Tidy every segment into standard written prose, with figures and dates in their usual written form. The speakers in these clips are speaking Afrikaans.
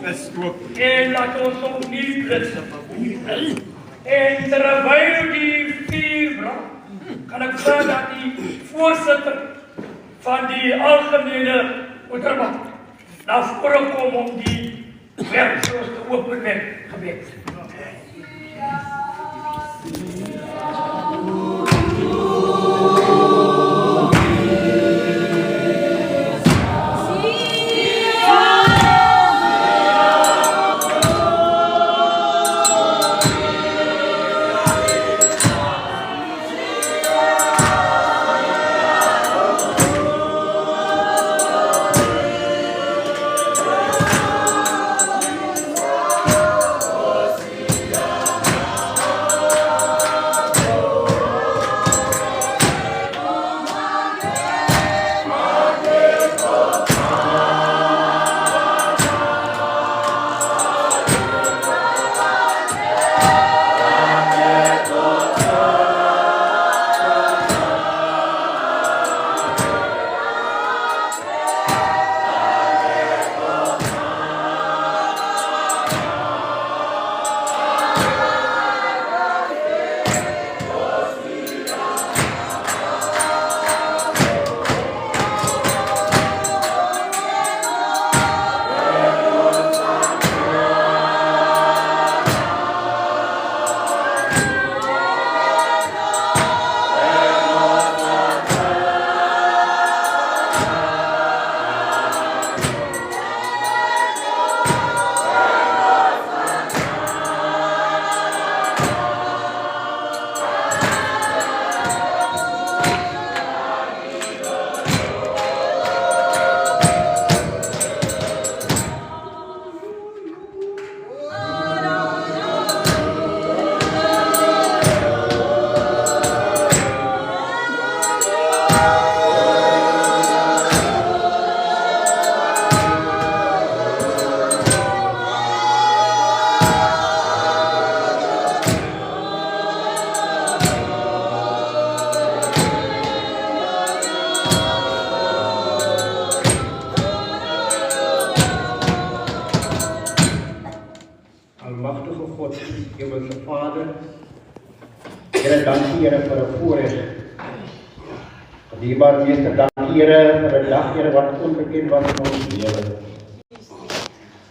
gestook. En laat ons opnieuw blitsen. En terwijl die vuur brandt, kan ik zeggen dat die voorzitter van die algemene moedermacht naar voren komt om die werkzoals te openen met gebed. Almachtige God, Hemelse Vader, Here, dankie Here vir 'n voorreg. Dierbare Meester, dankie Here vir 'n dag, Here, wat onbekend was in ons lewe.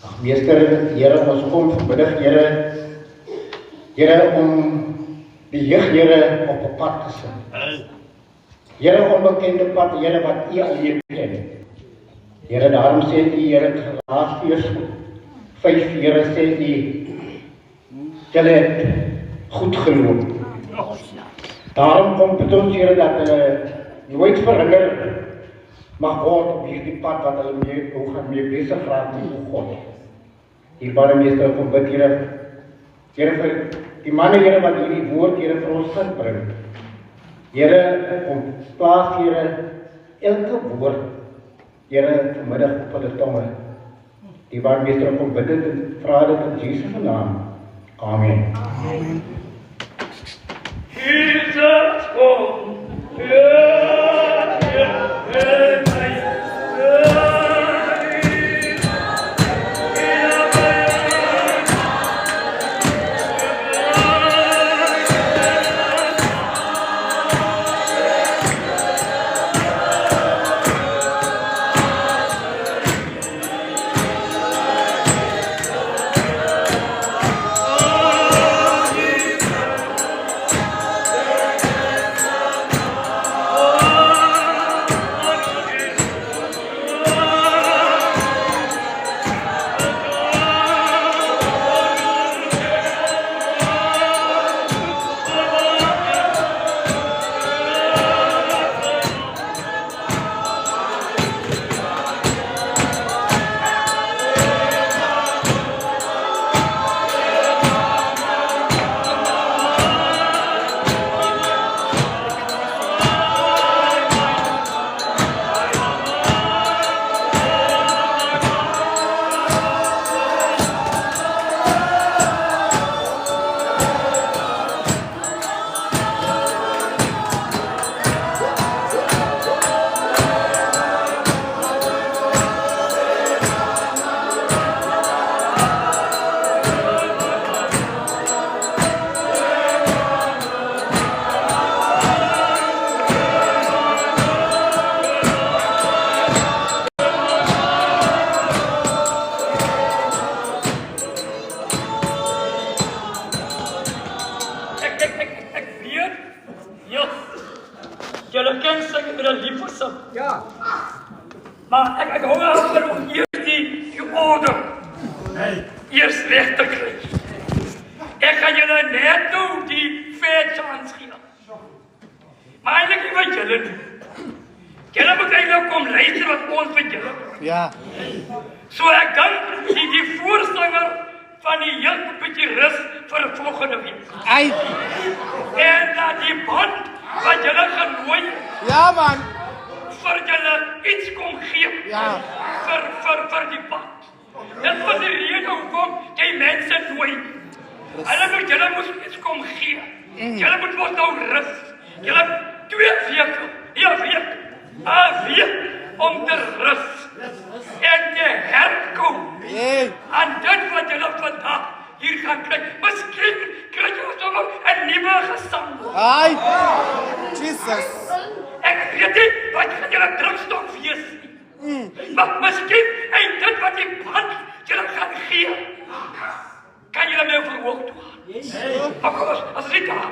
Ag Meester, Here, ons kom vanmiddag, Here, om die jeug, Here, op 'n pad te sit. Here, onbekende pad, Here, wat U alleen ken. Here, daarom sê U, Here, Galasiërs 5, Here, sê U, julle het goed geloop. Daarom kom dit ons, Here, dat hulle nooit verhinder mag word op hierdie pad wat hulle mee besig raak met God. Dierbare Meester, kom bid, Here, vir die manne, Here, wat hierdie woord, Here, vir ons gaan bring. Here, kom plaas, Here, elke woord, Here, vanmiddag op hulle tonge. Dierbare Meester, kom bid dit en vra dit in Jesus' naam. Amen. Amen. Jesus, kom. Ja, ja, gesin. Ja. Maar ek hou af om eers die orde eers weg te kry. Ek gaan julle net nou die fair chance gee. Maar eintlik nie wat julle doen. Julle moet eintlik kom luister wat ons vir julle doen. Ja. So ek dink die voorstander van die jeug moet 'n bietjie rus vir volgende week. Ai. En dat die band wat julle genooi Ja man. vir julle iets kom gee. Ja. Vir die band. Dit was die rede hoekom jy mense nooi. Julle moes iets kom gee. Julle moet mos nou rus. Julle 2 weke, ja week, 'n week om te rus en te herkom. Hey. En dit wat julle vandag hier gaan kry, miskien kry jy sommer 'n nuwe gesang. Ai. Jesus. Ek weet nie wat gaan julle drukstok wees nie. Maar miskien en dit wat die band julle gaan gee, kan julle my verhoog toe gaan. Maar kom ons, as dit daar.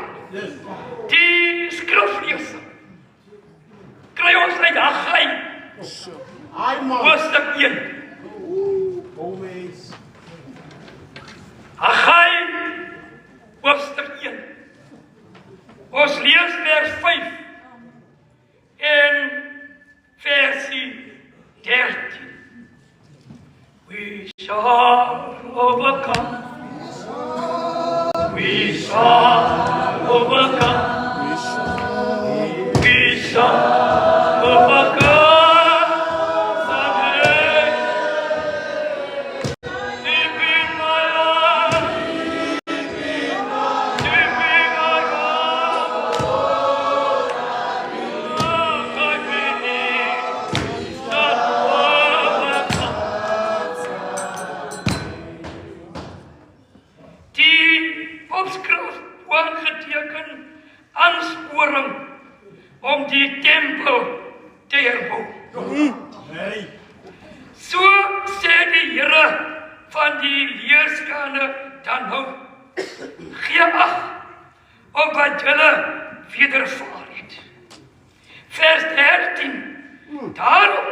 Die skrifleser kry ons uit Haggai. Hoofstuk 1. Haggai, hoofstuk 1. Ons lees vers 5 en versie 13. We shall overcome. We shall overcome. We shall overcome. Om die tempel te herbou. So sê die Here van die leerskane dan nou, gee ag op wat julle wedervaar het. Vers 13. Daarom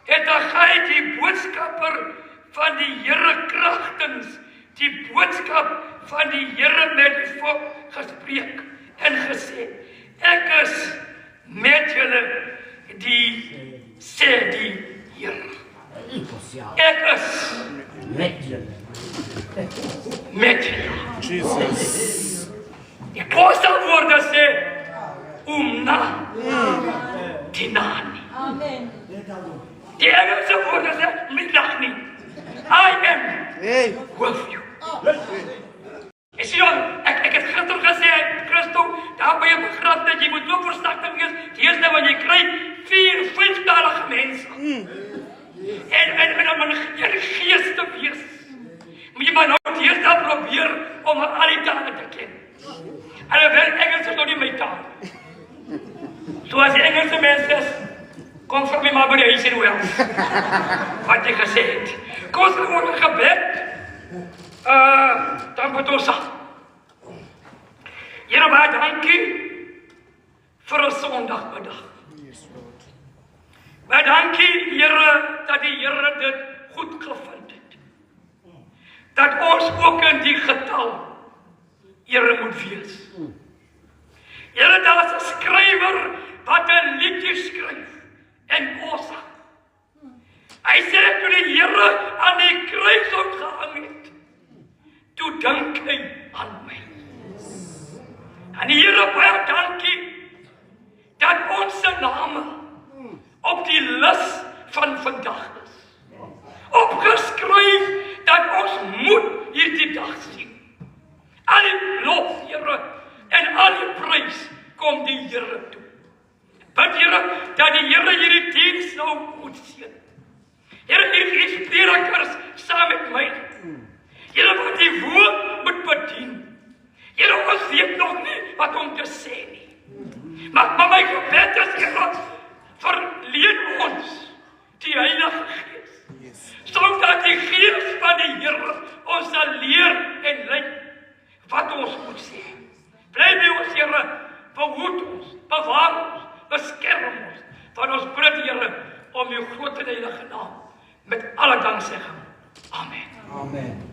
het Haggai die boodskapper van die Here kragtens die boodskap van die Here met die volk gespreek en gesê, ek is met julle, sê die Here. Ek is met julle. Jesus. Die Kosterwoorde sê, Umna Tinani. Amen. Die Engelse woorde sê, Midagni. I am with you. Jy sien dan, ek het gister gesê, Christo, daar by 'n begrafnis, jy moet so versigtig wees, die eerste wat jy kry, 4-5-talige mense. En dan moet jy gees te wees. Moet jy maar nou die eerste probeer om al die tale te ken. Alhoewel Engels is nog nie my taal. So as die Engelse mense is, kom vir my maar by die huis in Wales. Wat jy gesê het. Kom ons word gebed. Dan moet ons sê. Here, baie dankie vir 'n Sondagmiddag. Baie dankie, Here, dat die Here dit goed gevind het. Dat ons ook in die getal, Here, moet wees. Here, daar is 'n skrywer wat 'n liedjie skryf en kos. Hy sê toe die Here aan die kruis gehang het, toe dink hy aan my. En die Here, baie dankie dat ons name op die lys van vandag is. Opgeskryf dat ons moet hierdie dag sien. Al die lof, Here, en al die prys kom die Here toe. Bid, Here, dat die Here hierdie diens nou moet sien. Here, hier is predikers saam met my. Here, wat die woord moet bedien. Here, ons weet nog nie wat om te sê nie. Maar my gebed is, Here, verleen ons die Heilige Gees. Sodat die Gees van die Here ons sal leer en zeggen. Amen. Amen.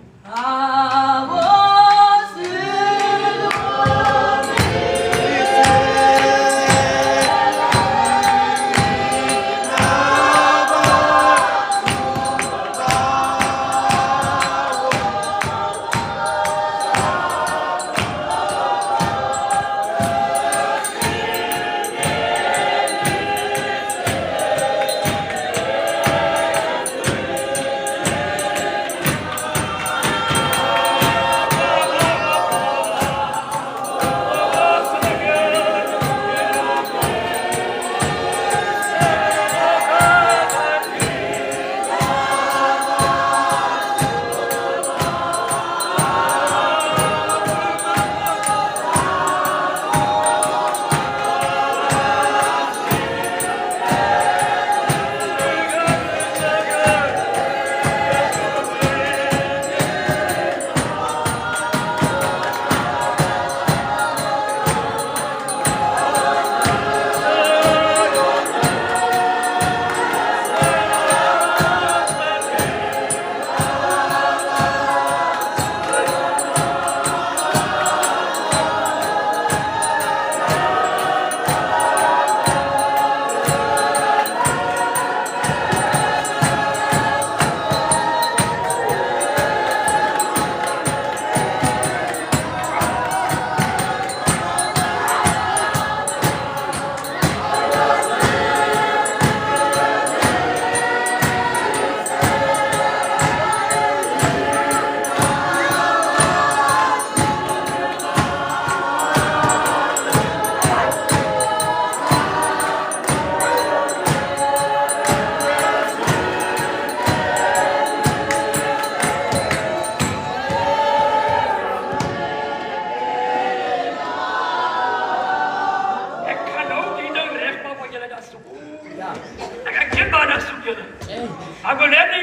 Ik wil net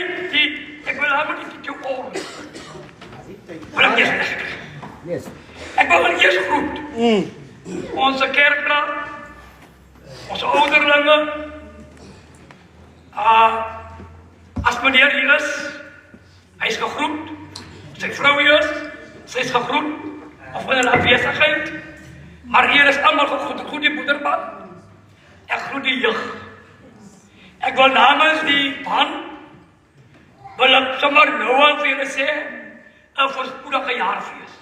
ik wil helemaal niet te oren. Maar dat is echt. Yes. Ik wil een eerst groet. Onze kerkraad, onze ouderlingen. Als meneer hier is, hij is gegroet. Zijn vrouw hier is, ze is gegroet. Of in een afwezigheid. Maar hier is allemaal gegroet. Ik groet die moederman. Ik groet die jeugd. Ik wil namens die man, wil ik sommer nou al vir julle sê, 'n voorspoedige jaarfees.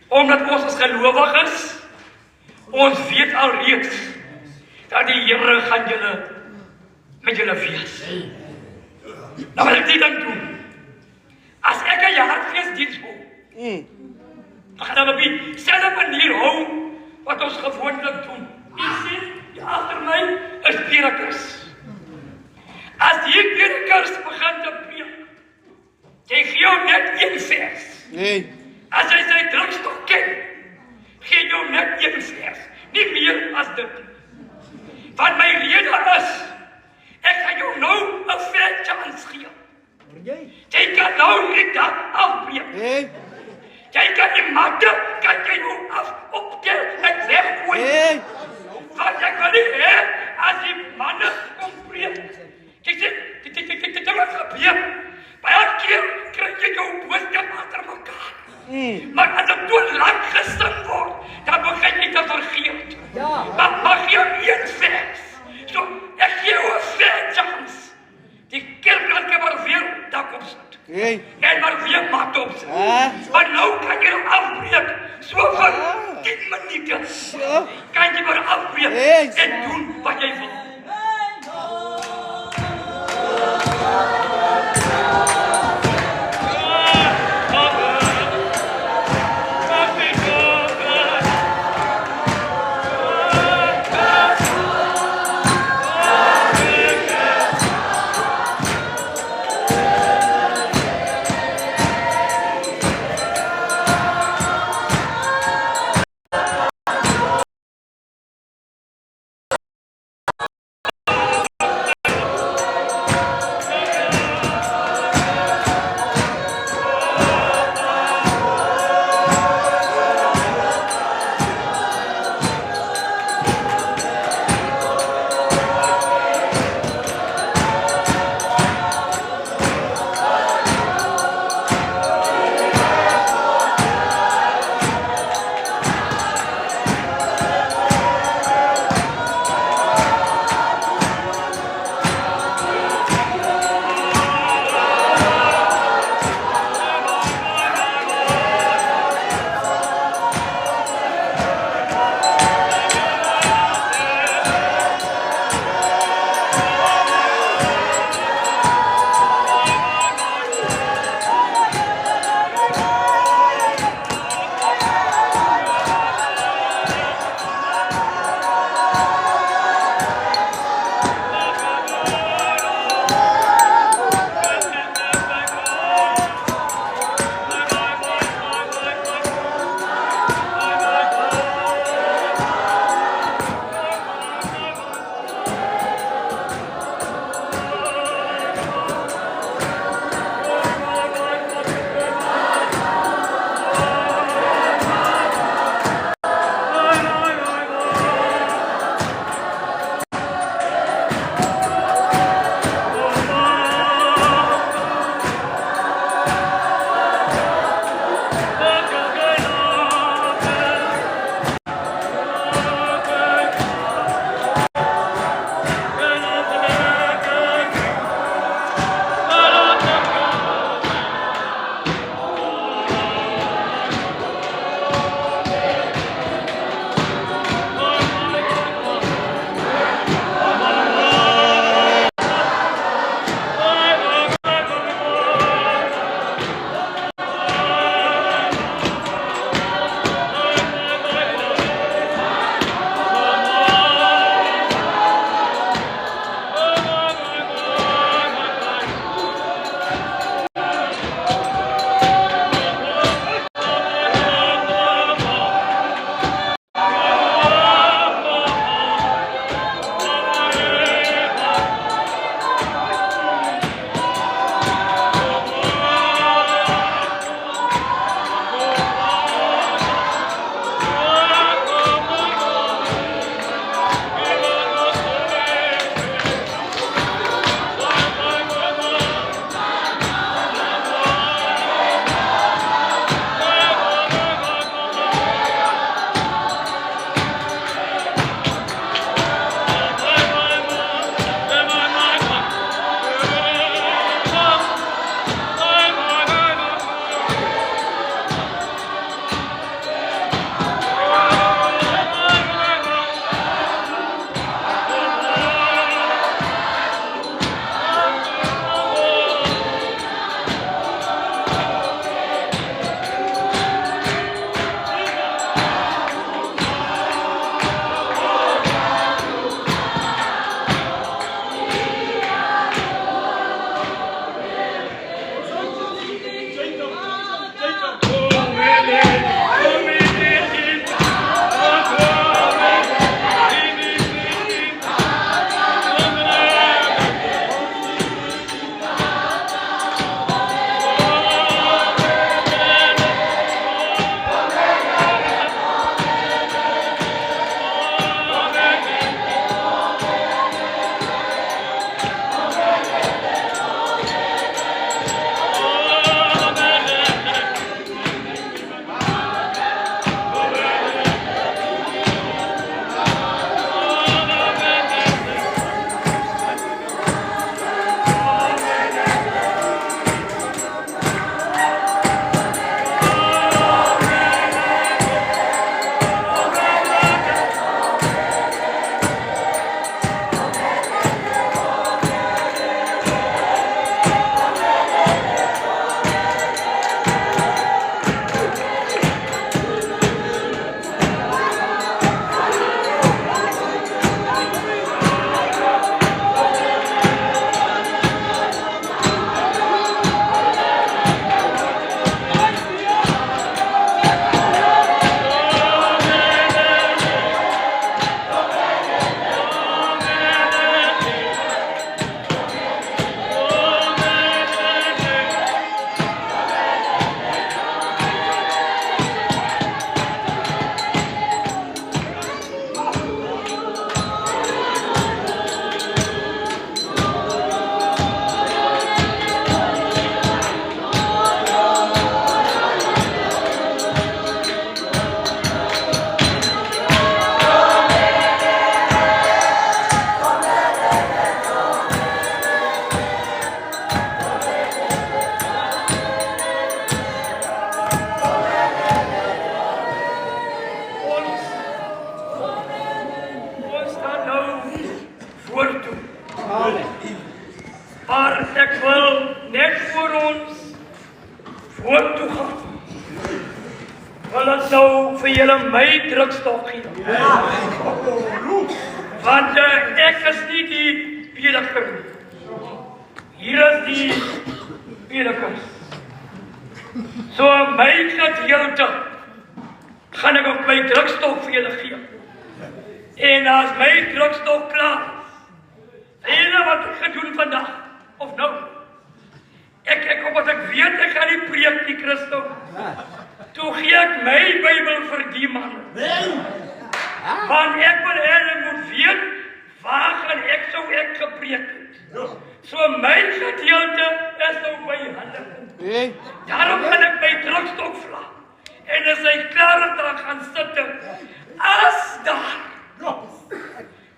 Omdat ons as gelowiges, ons weet alreeds dat die Here gaan julle met julle fees. Nou wil ek dit dan doen. As ek 'n jaarfeesdiens hou, dan gaan we op dieselfde manier hou wat ons gewoonlik doen. U sien, die agter my is predikers. As die predikers begin te preek, jy gee jou net een vers. Nee. As hy sy drukstok ken, gee jou net een vers. Nie meer as dit. Wat my rede is, ek gaan jou nou 'n fair chance gee. Jy kan nou nie dat afbreek. Nee. Jy kan die matte, kan jy nou af optel en weggooi. Nee. Wat ek wil nie hê, as die manne kom preek. Jy sê, dit wat gebeur. Baie keer kry jy jou boodskap agter mekaar. Maar as dit te lank gesing word, dan begin jy te vergeet. Maar mag jy een vers. So, ek gee jou 'n fair chance. Die kerk kan maar weer daar kom sit. Nee. En maar weer mat op sit. Maar nou kan jy hom afbreek. So vir 10 minute. Kan jy maar afbreek en doen wat jy wil. nou vir julle my drukstok gee. Want ek is nie die prediker nie. Hier is die predikers. So my gedeelte gaan ek op my drukstok vir julle gee. En as my drukstok klaar is, wat ek gedoen vandag, of nou, ek omdat ek weet, ek gaan nie preek die Christus. Toe gee ek my Bybel vir die man. Want ek wil hulle moet weet, waar gaan ek gepreek het. So my gedeelte is nou by hulle. Daarom gaan ek my drukstok vla. En as hy klaar is, dan gaan sit. As daar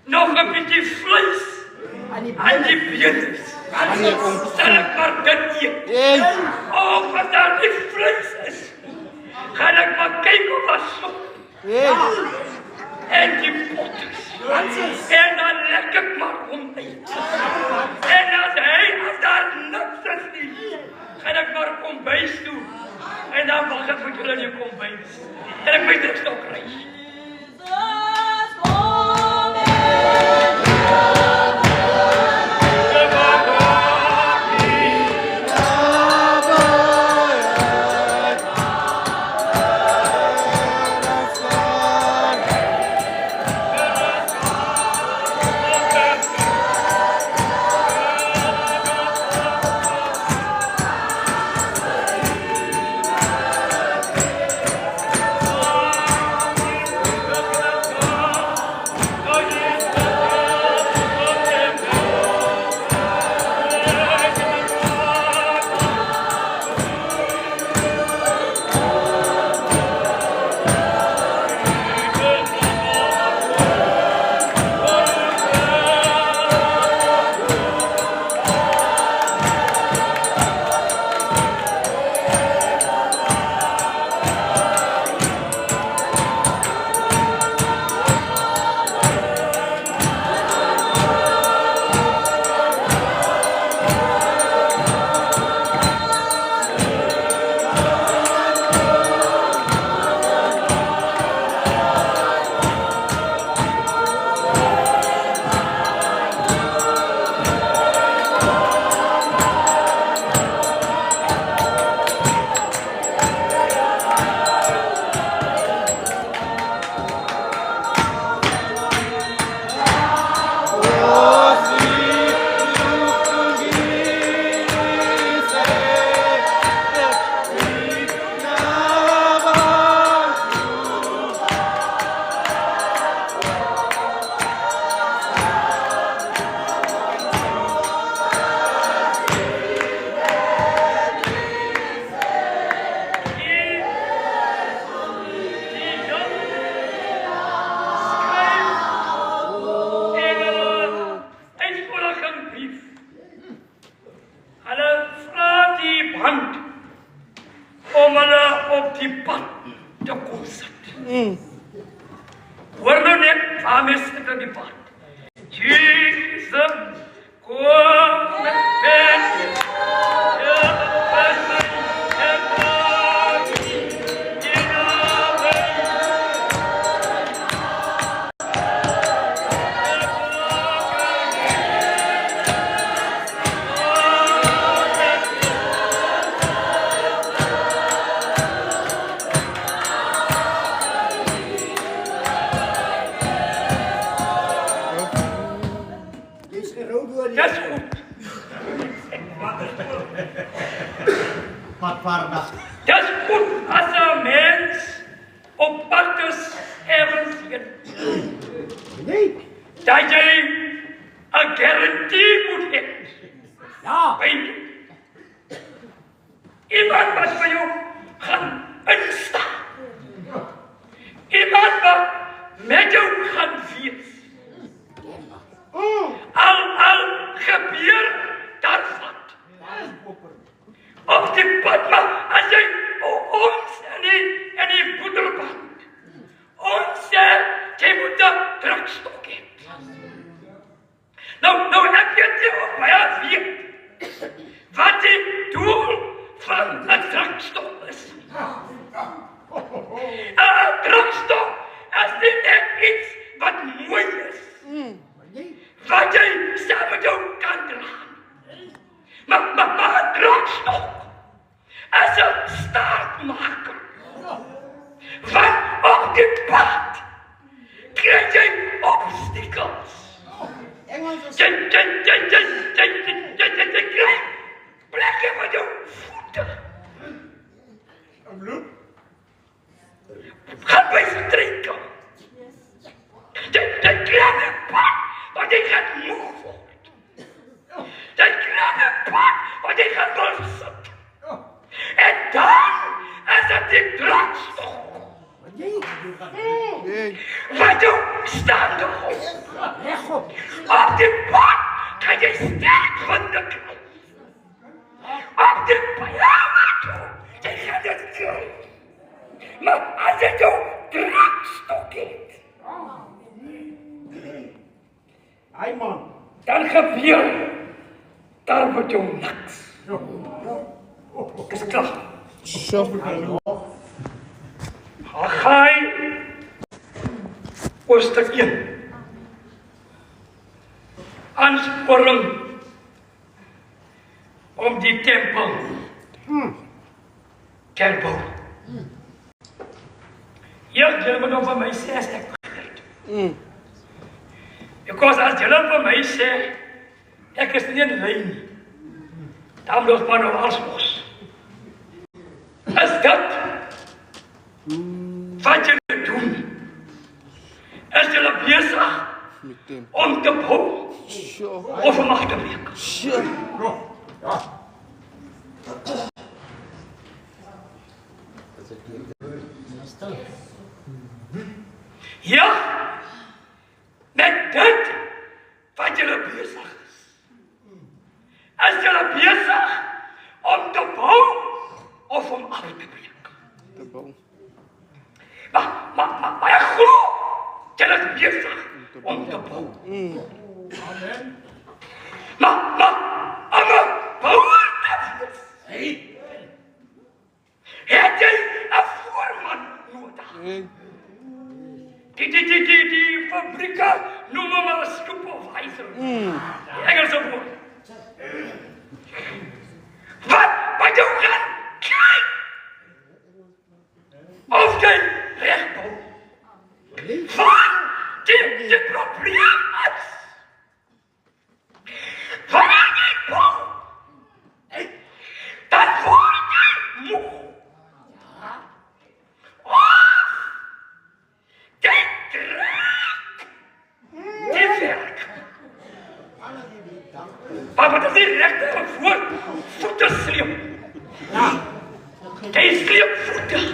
nog 'n bietjie vleis aan die been is, sal ek maar dit eet. Of as daar nie vleis is, gaan ek maar kyk of wat sop. En die potters. En dan lek ek maar om uit. En as daar niks is nie, gaan ek maar kombuis toe. En dan wag ek vir julle in die kombuis. En ek my drukstok kry. Om hulle op die pad te kom sit. Hoor nou net, waarmee sit op die pad? Jesus, kom en ben. Dat is goed als een mens op pad is ergens heen. Dat jij een garantie moet hebben. Ja. Iemand wat voor jou gaan instaan. Iemand wat met jou gaan vieren. Al gebeur dat wat. Op die pad, maar als jy ons en die boedelband, ons jy moet een drukstok hê. Nou ek weet nie of my weet wat die doel van een drukstok is. Op die pad krijg jij obstakels. Je krijgt plekken met je voeten. Ga bij verdrinken. Je krijgt een pad waar je gaat moe wordt. Je krijgt een pad waar je gaat balsen. En dan is het die drakstok. Wat je staande op. Op die pad kan je sterk van de kant. Op die pad, ja wat je gaat het krijgen. Maar als je zo'n drakstok heeft. Hey man. Dan gebeurt daar wordt je niks. Is klaar. Haggai hoofstuk 1. Aansporing om die tempel te herbouwen. Ja, jullie moeten nog van mij zeggen, ik begrijp. Because als jullie van mij zeggen, ik is niet in de lijn. Dan loopt maar nog alles los. Is dat wat jullie doen? Is jullie bezig om te bouwen of om af te werken? Ja, met dit wat jullie bezig is. Is jullie bezig om te bouwen of om af te werken? Maar ik geloof, jullie is bezig om te bouwen. Amen. Maar bouwen is. Heb jij een voorman nodig? Die fabrieken noemen maar een supervisor. Engelse woord. Wat je gaat kijken. Of jij recht bouwt. Wat die probleem is. Wanneer je bouwt, dan word je moe. Die werk. Maar wat is die rechter voor voeten sleep? Die sleep voeten.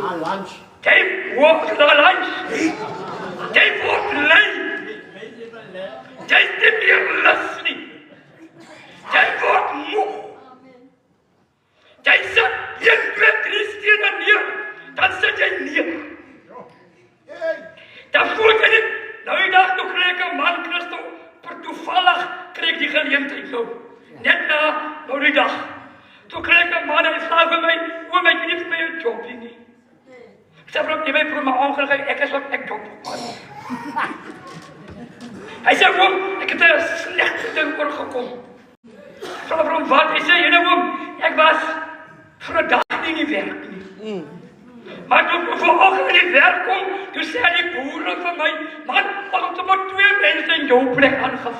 Aan lunch. Die wordt naar lunch. Die wordt lui. Die is niet meer lust niet. Die wordt moe. Die zet 1, 2, 3 stenen neer. Dan zet jij neer. Dan voelt je niet. Nou, je dacht, toen kreeg ik een man, Christo, per toevallig kreeg die gelegenheid nou. Net na, nou die dag. Toen kreeg ik een man en hij zei voor mij, hoe ben je niet voor mij een job hier niet? Ik zei, je bent voor mijn ongeluk, ik is wat ik job man. Hij zei, waarom, ik heb er een slechte ding voor gekomen. Ik zei, waarom wat? Hij zei, waarom, ik was voor een dag niet werk niet. Maar toen ik vanochtend in het werk kom, toen zei die boeren van mij, man, als er maar 2 mensen in jouw plek aangevat.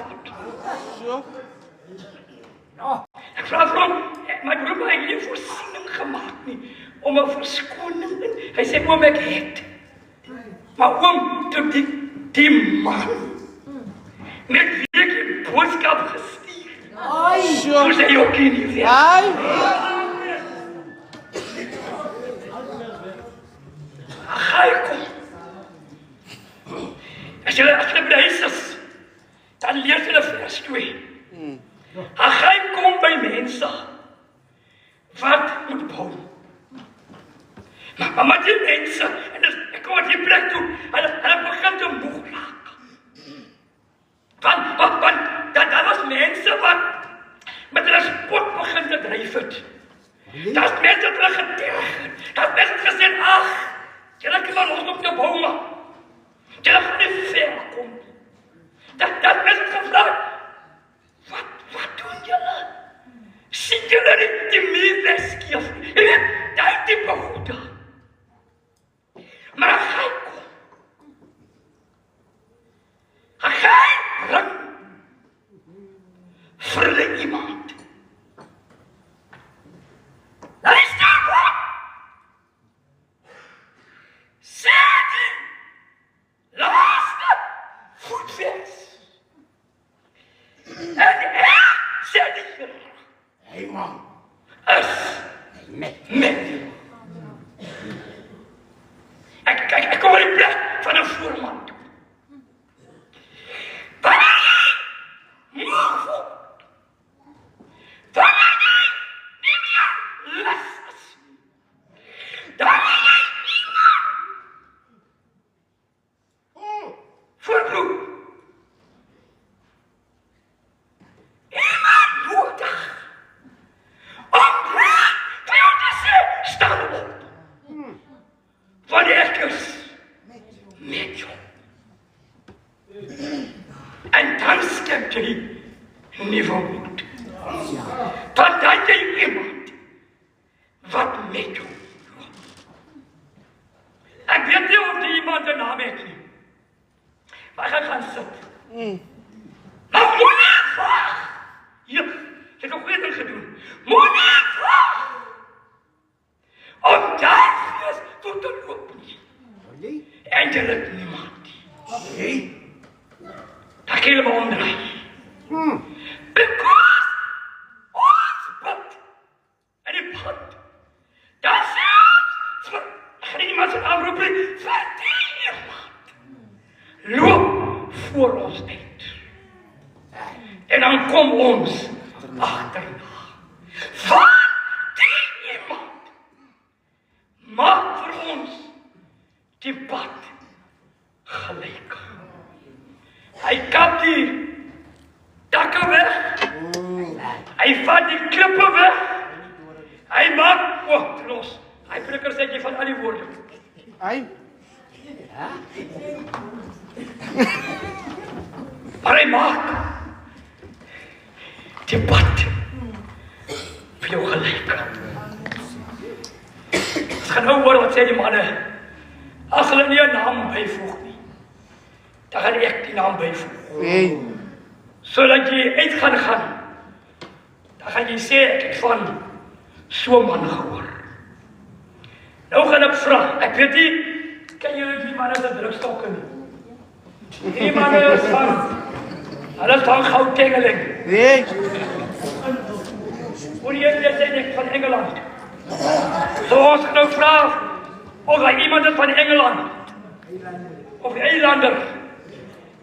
Ja, ik vraag waarom, maar waarom heb je niet voorziening gemaakt nie, om een verskoning? Hij zei, oom, ik het. Maar oom, toen die man, met wie ik je boodschap gestuurd, toen zei je ook niet werk. Haggai kom. Als je blij is, dan leert je vers 2. Haggai kom bij mensen wat moet bouwen. Maar die mensen, en dus, ik kom die plek toe, en begint te moe raken. Want dat was mensen wat met een spot begint te drijven. Dat is mensen terug getergd. Dat is mensen gezegd, ach, jullie kunnen los op de bomen. Jullie gaan niet ver komen. Dat mensen gevraagd, wat doen jullie? Ziet jullie niet die meeweskief? Dat is die behoede. Maar Ek kom in die plek van 'n voorman toe. Wanneer jy moeg word, wanneer jy nie meer lus is, wanneer jy niemand voorbloed, iemand nodig om vir jou te sê, staan op. Want ek is met jou. En dan skep jy nuwe moed. Want dan jy iemand wat met jou loop. Ek weet nie of die iemand 'n naam het nie. Maar ek gaan sit. Maar moenie vraag. Jy het nog eerder gedoen. Moenie vraag. Om daar is toe te loop nie. En jy het niemand nie. Dat kan helemaal omdraaien. Because ons pad en die pad, dat zelfs, gaan iemand zijn aanroep brengen, verdien iemand. Loop voor ons uit. En dan kom ons achterna. Van die iemand, maak voor ons die pad gelijk. Hy kap die takke weg. Hy vat die klippe weg. Hy maak, los. Hy prikker sê jy van al die woorde. Maar hy maak die pad vir jou gelijk. Ons gaan nou hoor wat sê die manne. As hulle nie 'n naam byvoeg nie, dan gaan ek die naam byvoeg. Sodat jy uit gaan, dan gaan jy sê, ek het van so man gehoor. Nou gaan ek vra, ek weet nie, ken julle die manne se drugstokke nie? Die manne is van, hulle is van Gautengeling. Hoor jy dit sê ek van Engeland? So ons gaan nou vra, of daar iemand is van Engeland, of eilander,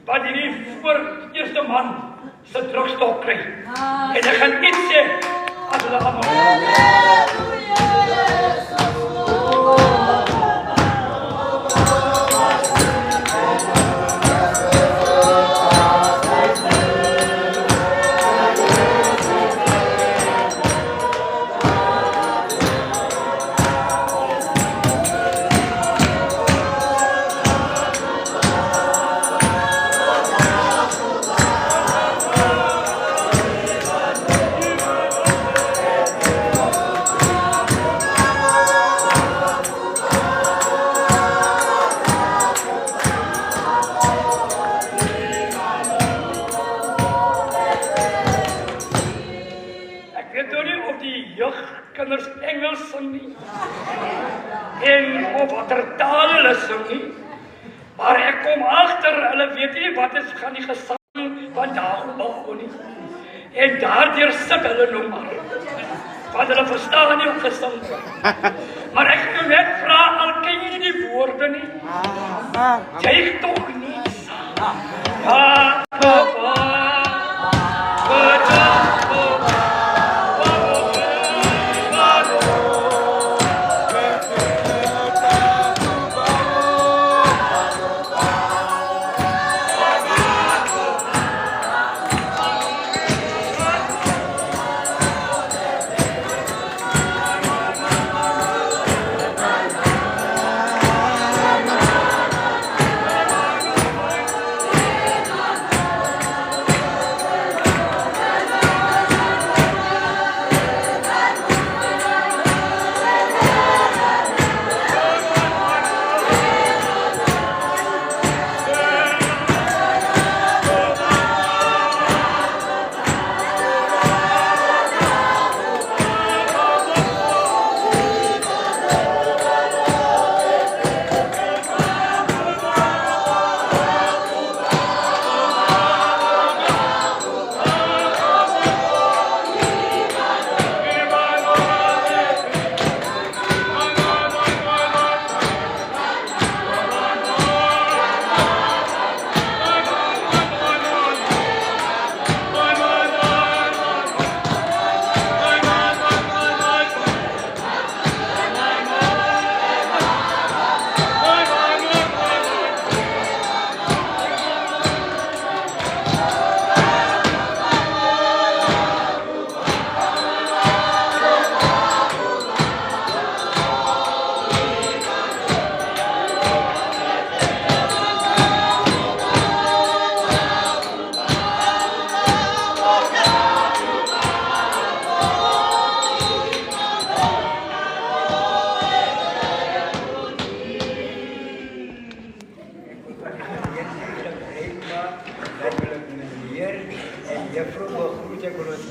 wat die voor eerste man sy drugstok kry. En hy gaan iets sê, as hulle allemaal. Kinders Engels sing nie. En of watter taal hulle sing nie. Maar ek kom agter, hulle weet nie wat is gaan die gesang van Dagobah nie. En daardeur sit hulle nou maar. Want hulle verstaan nie wat gesing word. Maar ek wil net vra, al ken jy nie die woorde nie. Jy tog nie.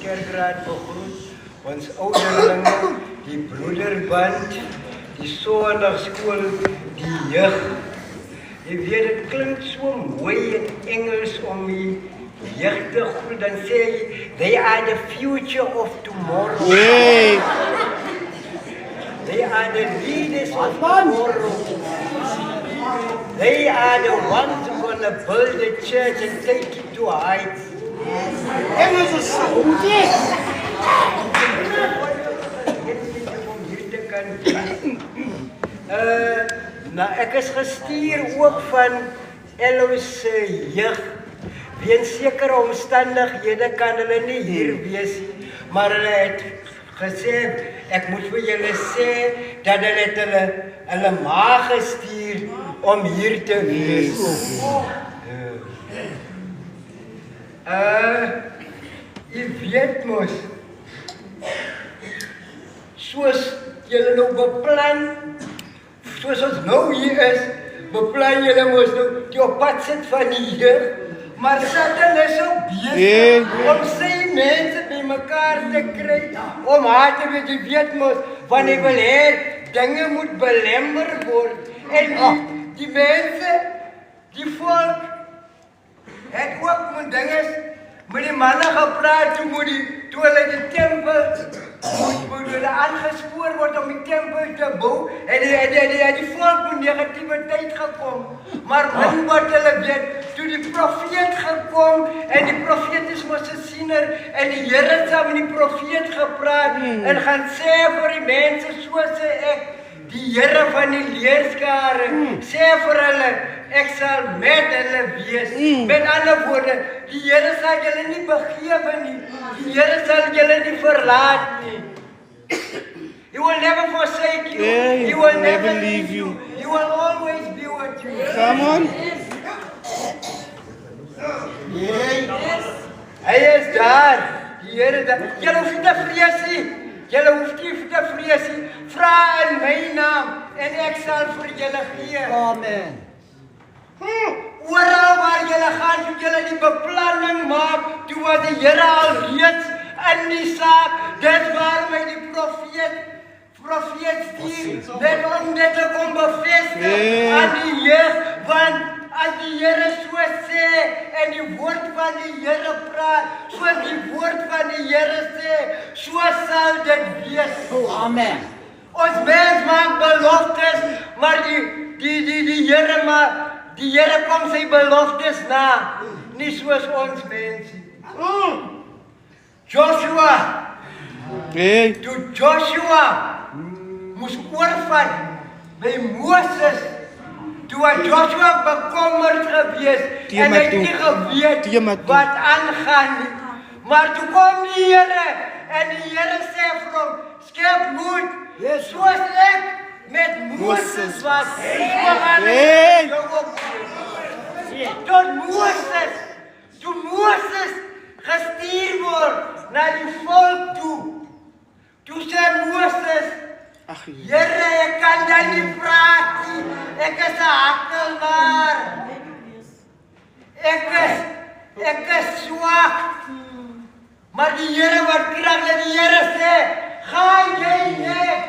kerkraad begroet, ons ouderlinge, die broederband, die Sondagskool, die jeug. Jy weet, dit klink so mooi in Engels om die jeug te groet, dan sê jy, they are the future of tomorrow. Hey. They are the leaders of tomorrow. They are the ones who are going to build the church and take it to heights. Engels is so goed. Om hier te kan doen. Nou, ek is gestuur ook van LO's jeug. Weens sekere omstandighede kan hulle nie hier wees nie, maar hulle het gesê, ek moet vir julle sê, dat hulle ma gestuur om hier te wees. Jy weet mos, soos julle nou beplan, soos ons nou hier is, beplan julle mos nou die op pad sit van die jeug, maar Satan is so besig om sy mense by mekaar te kry, om haar te weet, jy weet mos, want hy wil hê, dinge moet belemmer word, en die mense, die volk, het ook moet dinges, met die manne gepraat, toe hulle die tempel, moet hulle aangespoor word om die tempel te bou, en die volk moet negativiteit gekom, maar min wat hulle weet, toe die profeet gekom, en die profeet is mos 'n siener, en die Here het saam met die profeet gepraat, en gaan sê vir die mense, so sê ek, die Here van die leerskare, sê vir hulle, ek sal met hulle wees. Met ander woorde, die Here sal julle nie begewe nie. Die Here sal julle nie verlaat nie. He will never forsake you. He will never leave you. He will always be with you. Come on. Hy is daar. Die Here daar. Julle hoef nie te vrees nie. Julle hoef nie te vrees nie. Vra in my naam en ek sal vir julle gee. Amen. Oral waar julle gaan, toe julle die beplanning maak, toe was die Here al reeds in die saak. Dit waarom hy die profeet stuur, net om dit te kom bevestig aan die jeug, want as die Here so sê, en die woord van die Here praat, soos die woord van die Here sê, so sal dit wees. Amen. Ons mens maak beloftes, maar die Here kom sy beloftes na, nie soos ons mens. Joshua, toe Joshua moes oorvat by Moses, toe was Joshua bekommerd gewees, en hy het nie geweet wat aangaan nie. Maar toe kom die Here, en die Here sê vir hom, skep moed, soos ek met Moses was. Toe Moses gestuur word na die volk toe sê Moses, Here, ek kan dan nie praat nie, ek is 'n hakkelbaar, ek is swak, maar die Here wat krag, die Here sê, gaan jy net,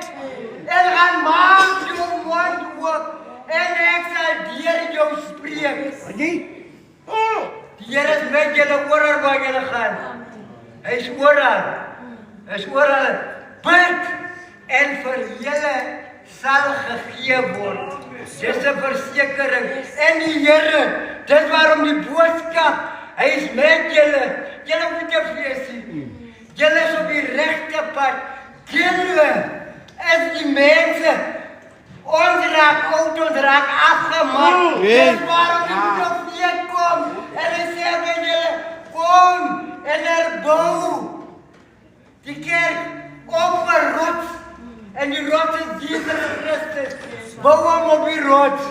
en gaan maak jou mond oop, en ek sal deur jou spreek. Die Here is met julle oral waar julle gaan. Hy is oral. Bid en vir julle sal gegee word. Dis 'n versekering. En die Here, dis waarom die boodskap, hy is met julle. Julle moet nie vrees nie. Julle is op die regte pad. Julle is die mense. Ons raak oud, ons raak afgemaak. Dis waarom die profeet kom. En hy sê vir julle, kom en herbou die kerk op 'n rots. En die rots is Jesus Christus. Bou hom op die rots.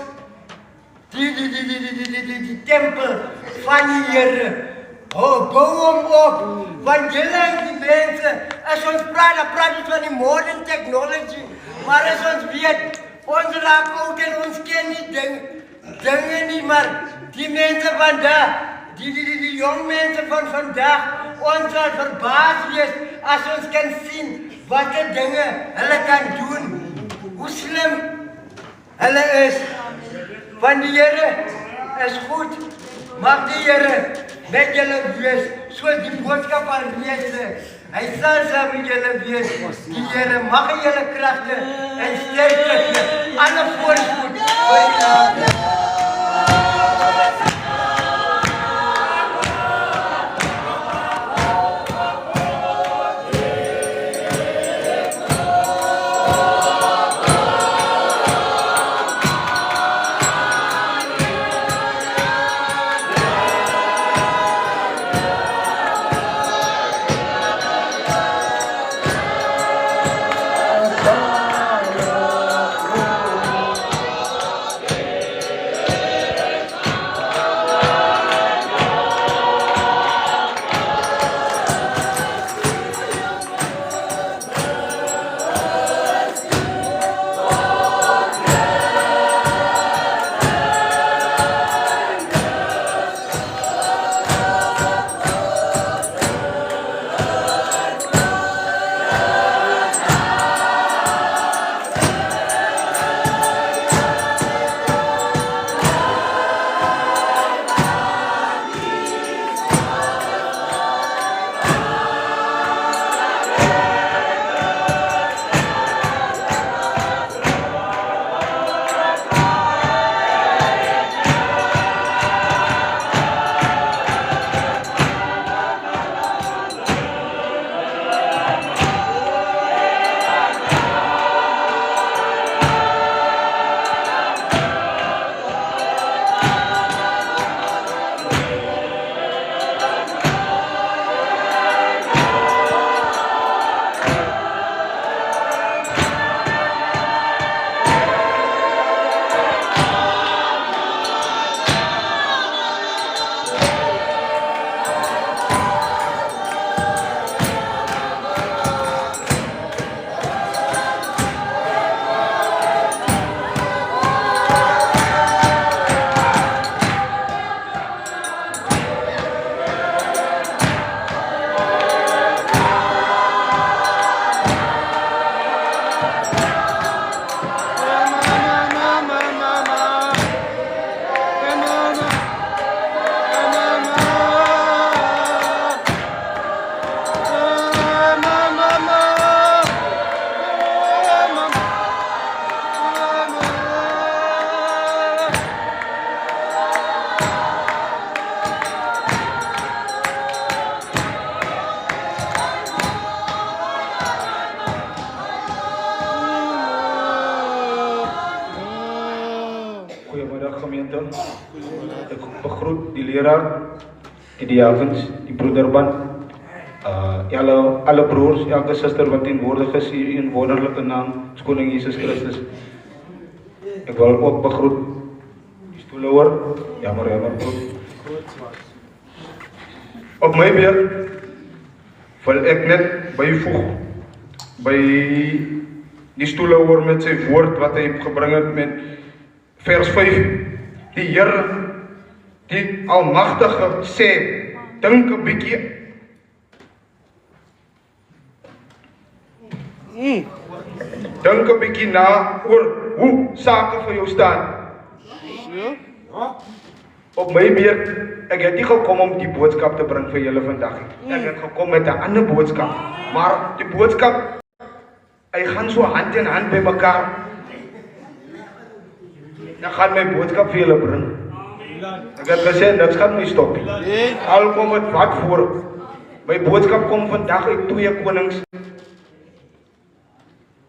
Die tempel van die Here. Bou hom op. Want julle en die mense, as ons praat ons van die modern technology. Maar as ons weet, ons raak oud en ons ken nie dinge nie, maar die mense vandag, die jong mense van vandag, ons sal verbaas wees as ons kan sien watter dinge hulle kan doen. Hoe slim hulle is. Want die Here is goed. Mag die Here met julle wees, soos die boodskap al reeds sê. Hy sal saam met julle wees. Die Here mag hy julle kragte en sterkte gee. Alle voorspoed vir die naam. Ek begroet die leraar, die diakens, die broederband, alle broers, elke suster wat teenwoordig is hier in wonderlike naam, Koning Jesus Christus. Ek wil ook begroet die stoelhouer, jammer broer. Op my beurt wil ek net byvoeg by die stoelhouer met sy woord wat hy gebring het met vers 5. Die Here, die Almagtige sê, dink 'n bietjie. Dink 'n bietjie na oor hoe sake vir jou staan. Op my beurt, ek het nie gekom om die boodskap te bring vir julle vandag nie. Ek het gekom met 'n ander boodskap, maar die boodskap, hy gaan so hand in hand by mekaar. Ek gaan my boodskap vir julle bring. Ek het gesê, niks gaan my stop nie. Al kom het wat voor. My boodskap kom vandag uit 2 Konings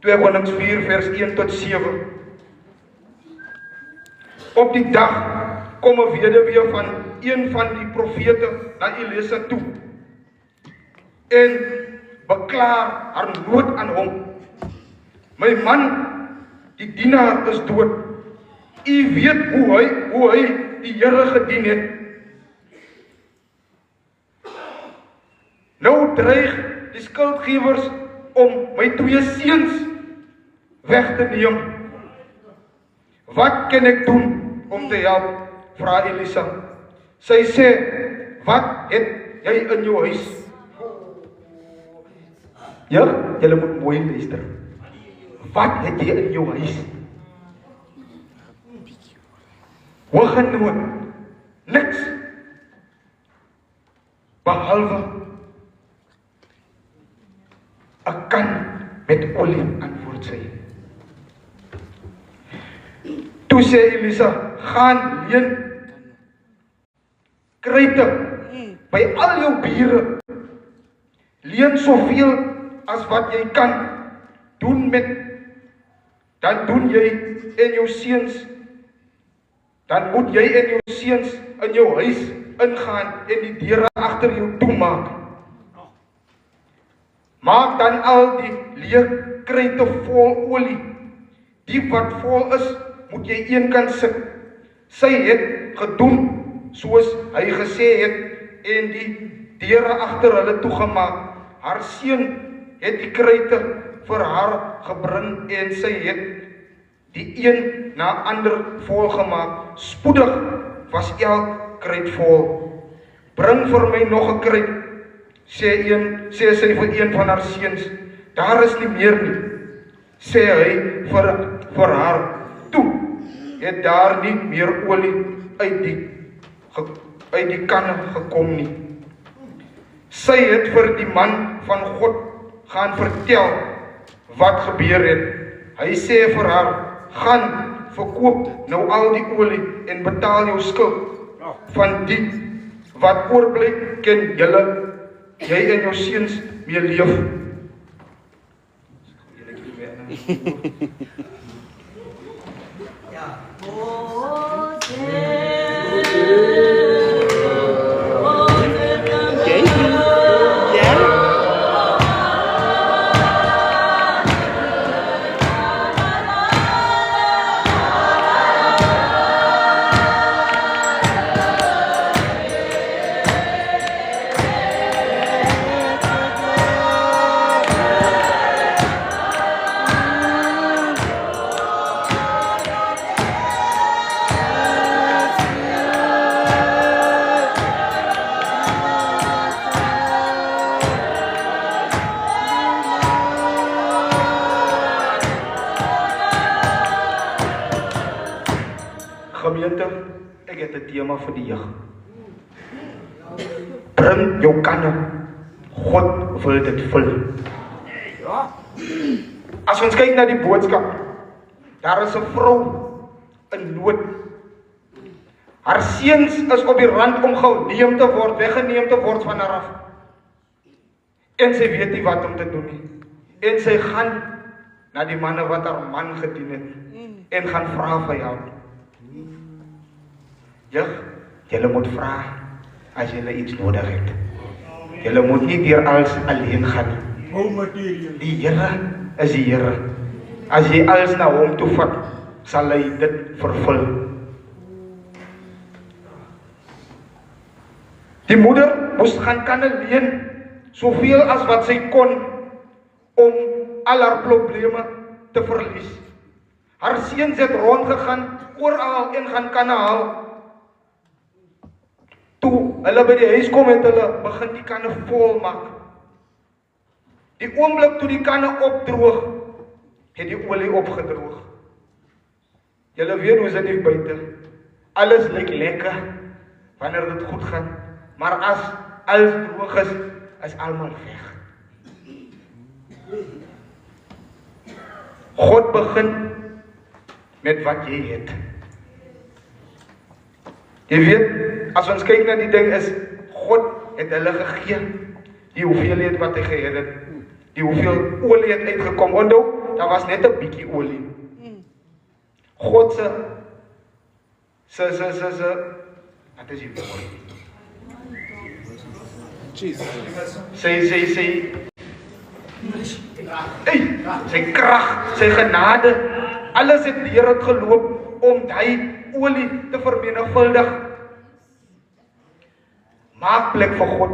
4 vers 1 tot 7. Op die dag kom 'n weduwee van een van die profete na Elisa toe en beklaar haar nood aan hom. My man, die dienaar, is dood. U weet hoe hy die Here gedien het. Nou dreig die skuldgewers om my 2 seuns weg te neem. Wat kan ek doen om te help? Vra Elisa. Sy sê, wat het jy in jou huis? Ja, julle moet mooi luister. Wat het jy in jou huis? Hoogenoot, niks. Behalwe 'n kan met olie, antwoord sy. Toe sê Elisa, gaan leen kruite by al jou bure. Leen soveel as wat jy kan. Dan doen jy en jou seuns. Dan moet jy en jou seuns in jou huis ingaan en die deure agter jou toemaak. Maak dan al die leë kruite vol olie. Die wat vol is, moet jy eenkant sit. Sy het gedoen soos hy gesê het en die deure agter hulle toegemaak. Haar seun het die kruite vir haar gebring en sy het die een na ander volgemaak. Spoedig was elk kruit vol. Bring vir my nog 'n kruit, sê sy vir een van haar seuns. Daar is nie meer nie, sê hy vir haar. Toe het daar nie meer olie uit die kanne gekom nie. Sy het vir die man van God gaan vertel wat gebeur het. Hy sê vir haar, gaan verkoop nou al die olie en betaal jou skuld. Van die wat oorbly kan jy en jou seuns mee leef. Gemeente, ek het 'n tema vir die jeug. Bring jou kanne. God wil dit vul. As ons kyk na die boodskap, daar is 'n vrou in nood. Haar seuns is op die rand om weggeneem te word van haar af. En sy weet nie wat om te doen nie. En sy gaan na die manne wat haar man gedien het en gaan vra vir help. Julle moet vra as julle iets nodig het. Julle moet nie deur alles alleen gaan nie. Die Here is die Here. As jy alles na hom toe vat, sal hy dit vervul. Die moeder moes gaan kanne leen, soveel as wat sy kon, om al haar probleme te verlies. Haar seuns het rondgegaan oral en gaan kanne haal. Toe hulle by die huis kom het hulle begin die kanne vol maak. Die oomblik toe die kanne opdroog, het die olie opgedroog. Julle weet hoe is dit hier buite. Alles lyk lekker wanneer dit goed gaan, maar as alles droog is almal weg. God begin met wat jy het. Jy weet, as ons kyk na die ding is, God het hulle gegee, die hoeveelheid wat hy gehad het, die hoeveel olie het uitgekom, onthou, daar was net 'n bietjie olie. God wat is die woord? Sy krag, sy genade, alles het deur het geloop om die olie te vermenigvuldig. Maak plek vir God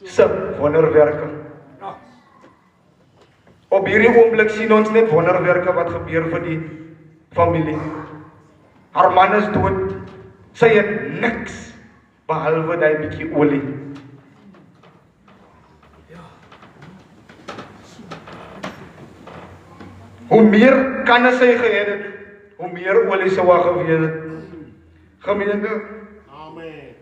se wonderwerke. Op hierdie oomblik sien ons net wonderwerke wat gebeur vir die familie. Haar man is dood. Sy het niks behalwe daai bietjie olie. Hoe meer kennis hy gehad het, hoe meer olie sou hy geweet het. Gemeente, Amen.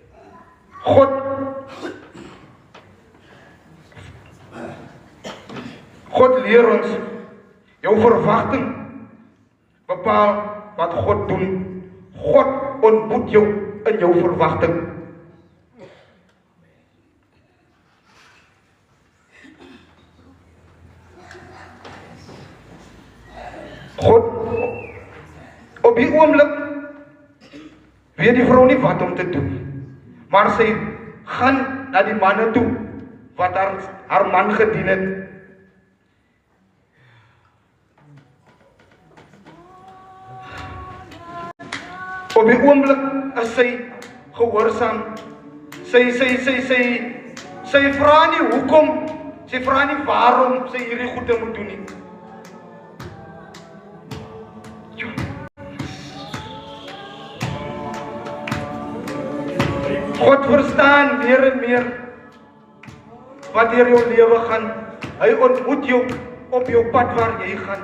God leer ons, jou verwagting bepaal wat God doen. God ontmoet jou in jou verwagting. God, op die oomblik weet die vrou nie wat om te doen, maar sy gaan na die manne toe wat haar man gedien het. Op die oomblik is sy gehoorsaam. Sy vra nie hoekom, sy vra nie waarom sy hierdie goede moet doen nie. God verstaan meer en meer wat deur jou lewe gaan. Hy ontmoet jou op jou pad waar jy gaan.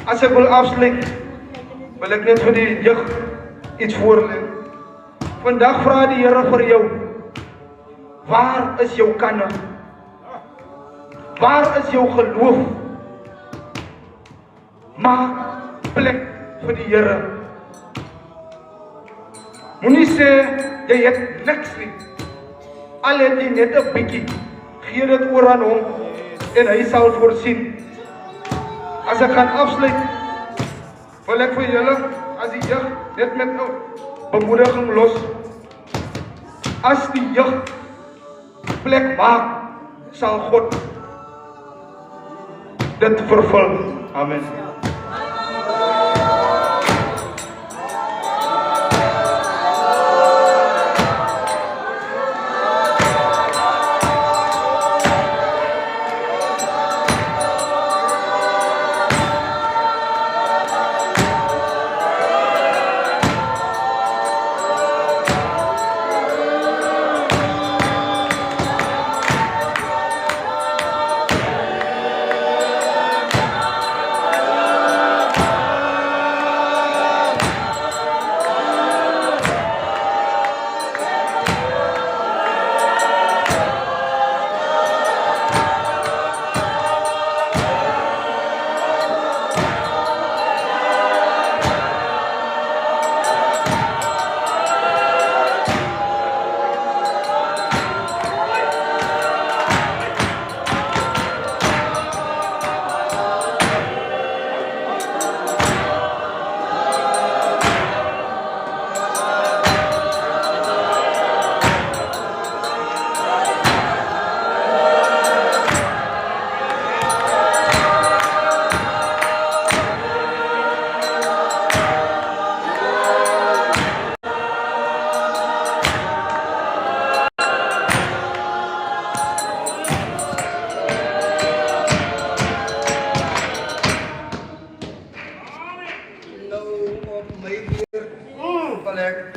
As ek wil afsluit, wil ek net vir die jeug iets voorlees. Vandag vra die Here vir jou, waar is jou kanne? Waar is jou geloof? Maak plek vir die Here. Moenie sê, jy het niks nie. Al het jy net 'n bietjie, gee dit oor aan hom en hy sal voorsien. As ek gaan afsluit, wil ek vir julle, as die jeug, net met 'n bemoediging los. As die jeug plek maak, sal God dit vervul. Amen.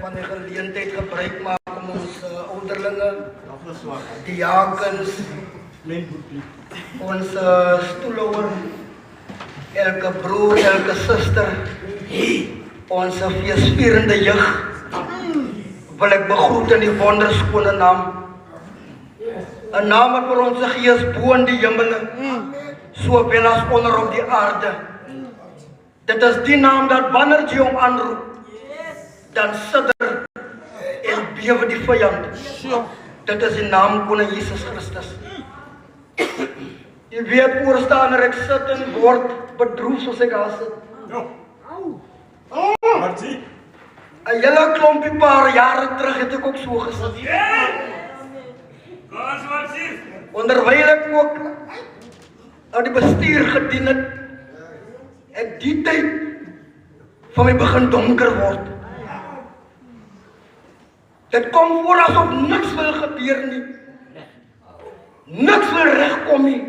Van die geleentheid gebruik maak om ons ouderlinge, diakens, ons stoelhouer, elke broer, elke suster, ons feesvierende jeug, wil ek begroet in die wonderskone naam. 'n naam wat vir ons gees bo in die hemele, sowel as onder op die aarde. Dit is die naam dat wanneer jy hom aanroep, dan sidder en bewe die vyand. Dit is die naam Koning Jesus Christus. Jy weet, voorstander, ek sit en word bedroef soos ek daar sit. 'n hele klompie paar jare terug het ek ook so gesit. Onderwyl ek ook aan die bestuur gedien het, en die tyd van my begin donker word. Dit kom voor asof niks wil gebeur nie. Niks wil regkom nie.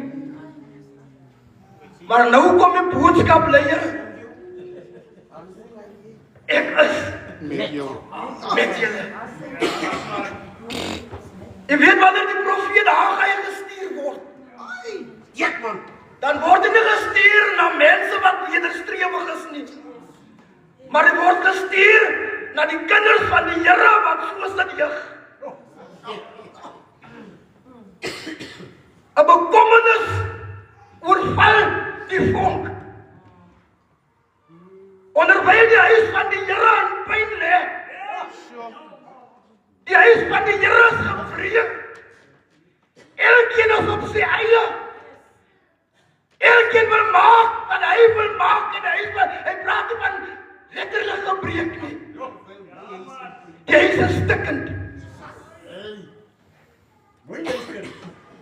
Maar nou kom die boodskap leier. Ek is met julle. Jy weet wanneer die profeet Haggai gestuur word. Ja man. dan word dit nie gestuur na mense wat wederstrewig is nie. Maar dit word gestuur na die kinders van die Here wat soos dit jeug. 'n bekommernis oorval die volk. Onderwyl die huis van die Here in pyn lê. Die huis van die Here is gebreek. Elkeen is op sy eie. Elkeen wil maak wat hy wil maak en hy praat van letterlik gebreek nie. Die huis is stikkend.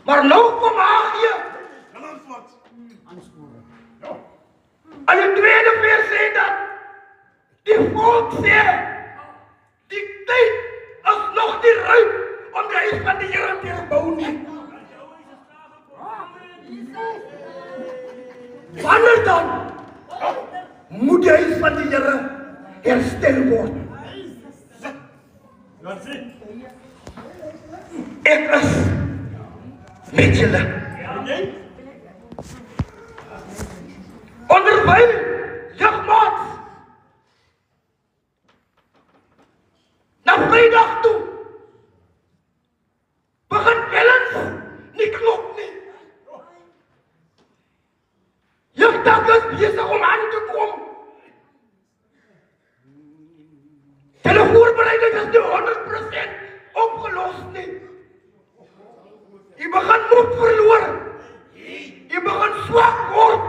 Maar nou kom Hagie. En die tweede vers sê dat die volk sê, die tyd is nog nie ryp om die huis van die Here te herbou nie. Wanneer dan moet die huis van die Here herstel word? Ek is met julle. Onderwyl jeugmaats na Vrydag toe begin bellens nie klop nie. Jeugdag is besig om aan te kom. Hulle voorbereiding is nie 100% opgelos nie. Jy begin moed verloor. Jy begin swak word.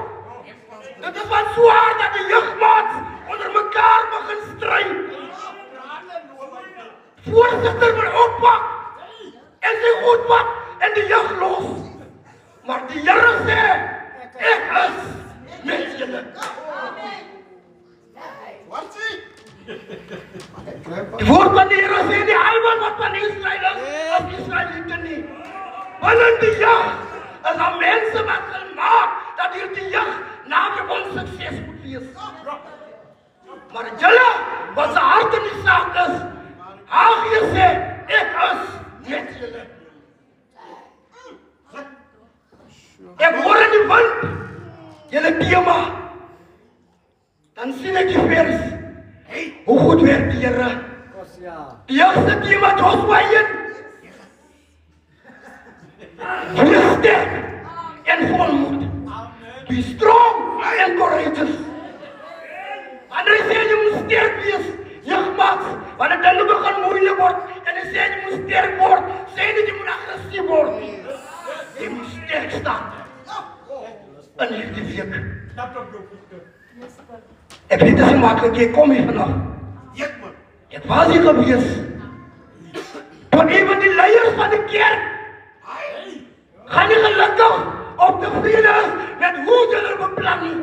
Dit is wat swaar dat die jeugmaats onder mekaar begin stry. Voorsitter wil oppak en sy goed pak en die jeug los. Maar die Here sê, ek is met julle. Die woord van die Here sê, die almal wat van Israel is Israeliete nie. Want in die jeug is daar mense wat wil maak dat hierdie jeug nader ons sukses moet wees. Maar julle, wat se hart in die saak is, Hagie sê, ek is met julle. Ek hoor in die wind, julle tema. Dan sien ek die vers. Hoe goed werk die Here. Die eerste tema, Joshua 1. Wees sterk en volmoed. Be strong and courageous. Wanneer hy sê jy moet sterk wees, jeugmaats, wanneer dinge begin moeilik word, en hy sê jy moet sterk word, sê nie jy moet agressief word nie. Jy moet sterk staan. In hierdie week. Ek weet dit is nie maklik, jy kom hier vandag. Ek was hier gewees. Van een van die leiers van die kerk gaan nie gelukkig op tevrede is met hoe julle beplan nie.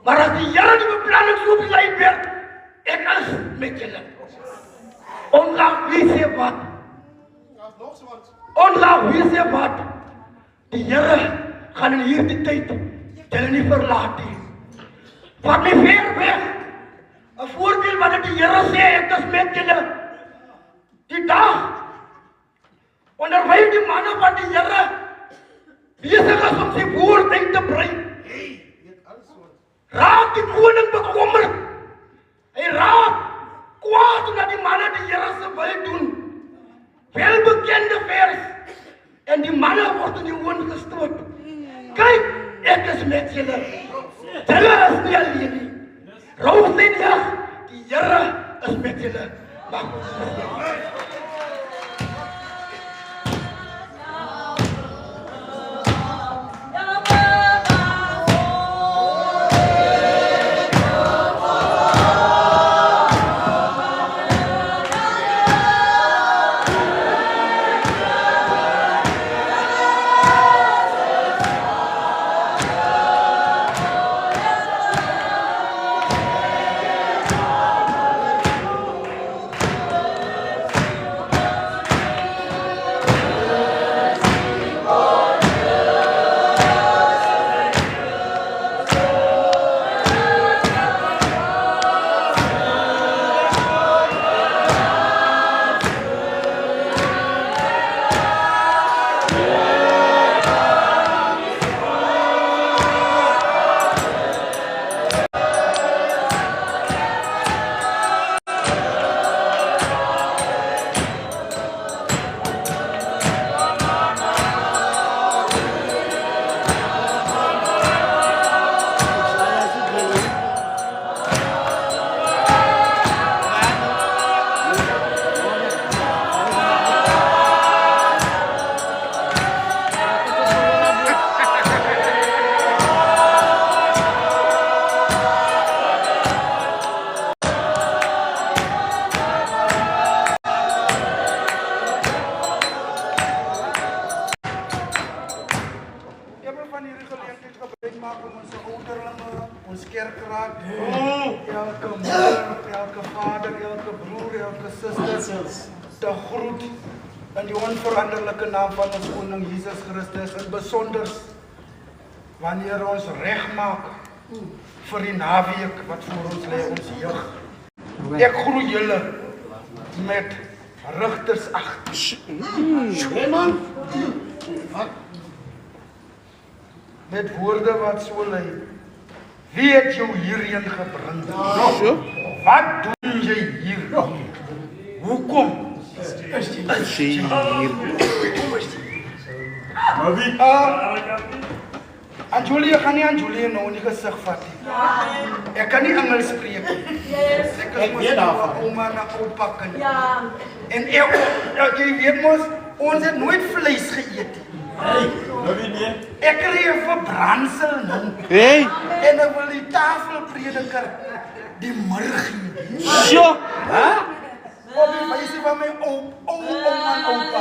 Maar as die Here die beplanning so besluit werd, ek is met julle. Ongeag wie sê wat. Ongeag wie sê wat. Die Here gaan in hierdie tyd julle nie verlaat nie. Wat nie ver weg. 'n voorbeeld wat die Here sê, ek is met julle. Die dag onderwyl die manne van die Here besig is om sy woord uit te brei. Raak die koning bekommerd. Hy raak kwaad omdat die manne die Here se wil doen. Welbekende vers. En die manne word in die oond gestoot. Kyk, ek is met julle. Julle is nie alleen nie. Roos nie, die Here is met julle. vader, elke broer, elke suster te groet in die onveranderlike naam van ons koning Jesus Christus, en besonder wanneer ons reg maak vir die naweek wat voor ons lê, ons jeug. Ek groet julle met Rigters 8. Met woorde wat so lei. Wie het jou hierheen gebring? Wat doen jy hier? Hoekom is jy hier? Maar wie? Aan Julia gaan nie aan Julia nou in die gesig vat nie. Ek kan nie Engels spreek nie. Ek is mos nou ouma na oupa kind. En jy weet mos, ons het nooit vlees geëet nie. Ek kry 'n verbrandsel nou. En ek wil die tafelprediker die middag gee. Op die wyse van my ouma en oupa.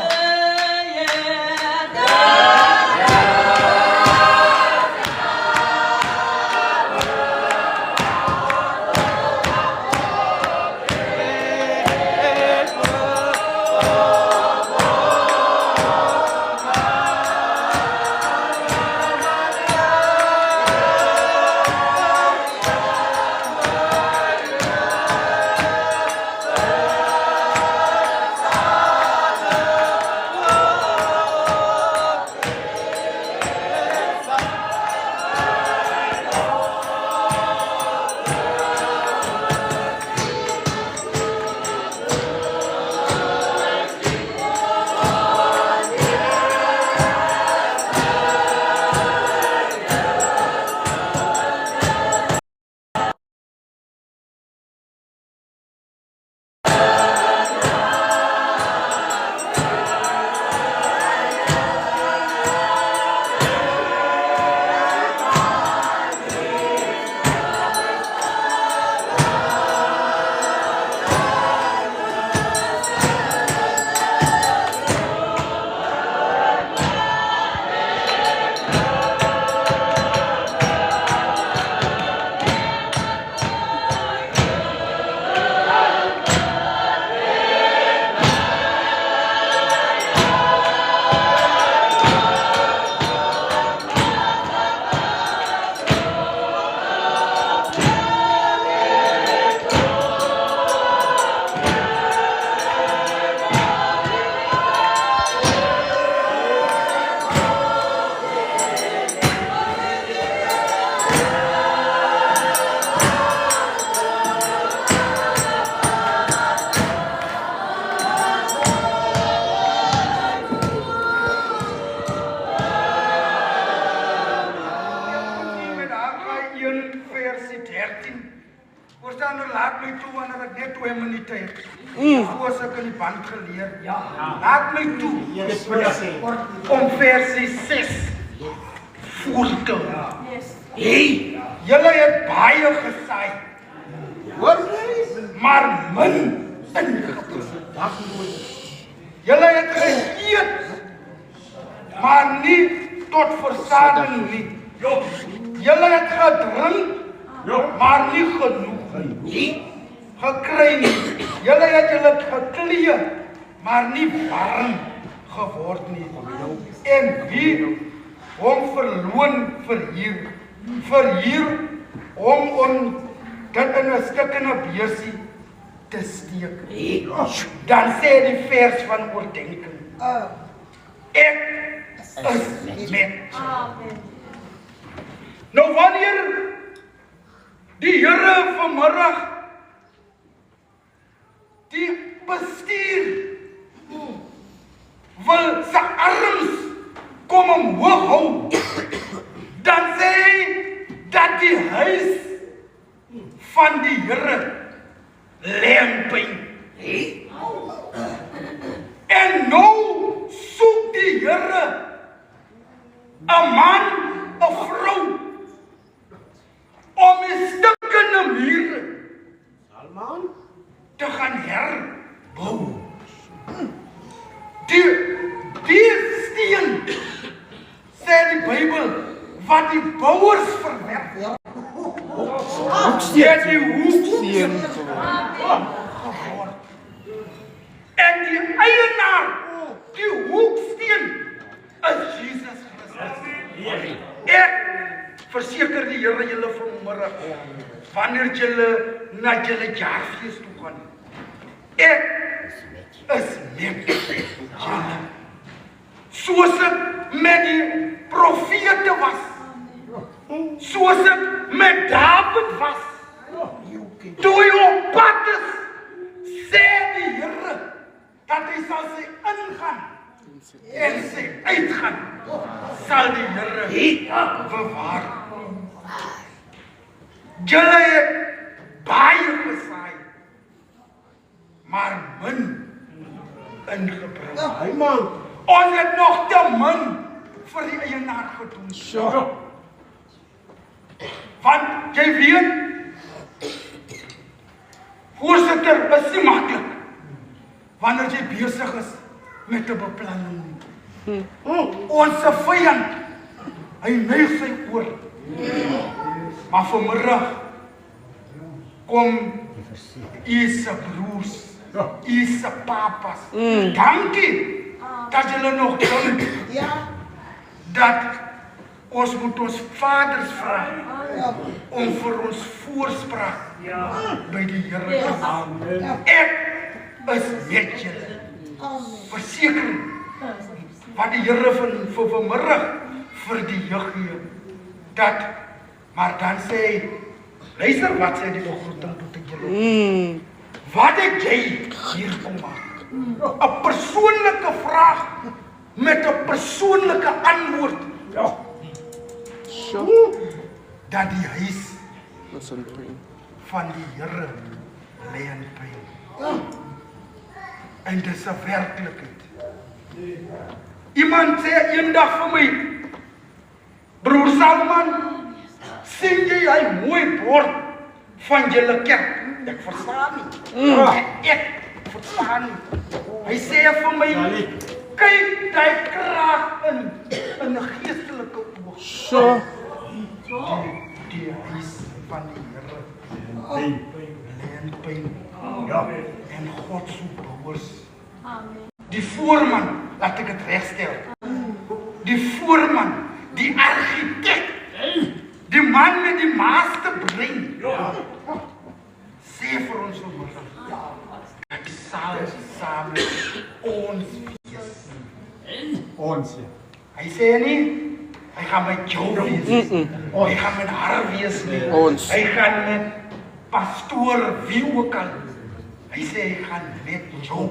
Laat my toe wanneer ek net 2 minute het. Soos ek in die band geleer. Laat my toe om versie 6 voel te hou. Hey, julle het baie gesaai. Hoor jy? Maar min ingekom. Julle het geëet, maar nie tot versading nie. Julle het gedrink, maar nie genoeg gekry nie. Julle het julle geklee, maar nie warm geword nie. En wie hom verloon verhuur om dit in 'n stukkende beursie te steek. Dan sê die vers van oordenking. Ek is met. Nou wanneer die Here vanmiddag die bestuur wil sy arms kom omhoog hou, dan sê hy dat die huis van die Here lê in pyn. En nou soek die Here 'n man, 'n vrou, om die stukkende mure te gaan herbou. Die steen, sê die Bybel, wat die bouers verwerp. Die hoeksteen geword. En die eienaar, die hoeksteen, is Jesus Christus. Ek verseker die Here julle vanmôre, wanneer julle na julle jaarfees toe gaan, ek is met julle. Soos ek met die profete was, soos ek met David was, toe hy op pad is, sê die Here, dat hy sal sy ingaan en sy uitgaan, sal die Here bewaar. Julle het baie gesaai, maar min ingebring. Ons het nog te min vir die eienaar gedoen. Want jy weet, voorsitter, is nie maklik wanneer jy besig is met 'n beplanning. Ons vyand, hy neig sy oor. Maar vanmiddag kom u se broers, u se papas. Dankie dat julle nog dink dat ons moet ons vaders vra om vir ons voorspraak by die Here te maak. Ek is met julle. Verseker wat die Here vir vanmiddag vir die jeug gee, dat, maar dan sê hy, luister wat sê die begroeting tot julle. Wat het jy hier kom maak? 'n persoonlike vraag met 'n persoonlike antwoord. Dat die huis van die Here lê in pyn. En dis 'n werklikheid. Iemand sê eendag vir my, broer Salman, sien jy hy mooi bord van julle kerk? Ek verstaan nie. Ek verstaan nie. Hy sê vir my, kyk die krag in 'n geestelike oog. Die huis van die Here lê in pyn. En God se bouers. Die voorman, laat ek dit regstel. Die voorman, die argitek, die man met die masterbrein, sê vir ons vanmôre, dat die saam ons wees. Ons. Hy sê nie, hy gaan met jou wees. Hy gaan met haar wees nie. Hy gaan met pastoor, wie ook al. Hy sê hy gaan met jou.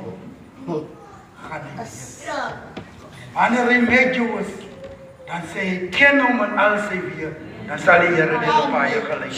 Gaan hy wees. Wanneer hy met jou is, dan sê hy, ken hom en al sy weer. Dan sal die Here dit op baie gelyk.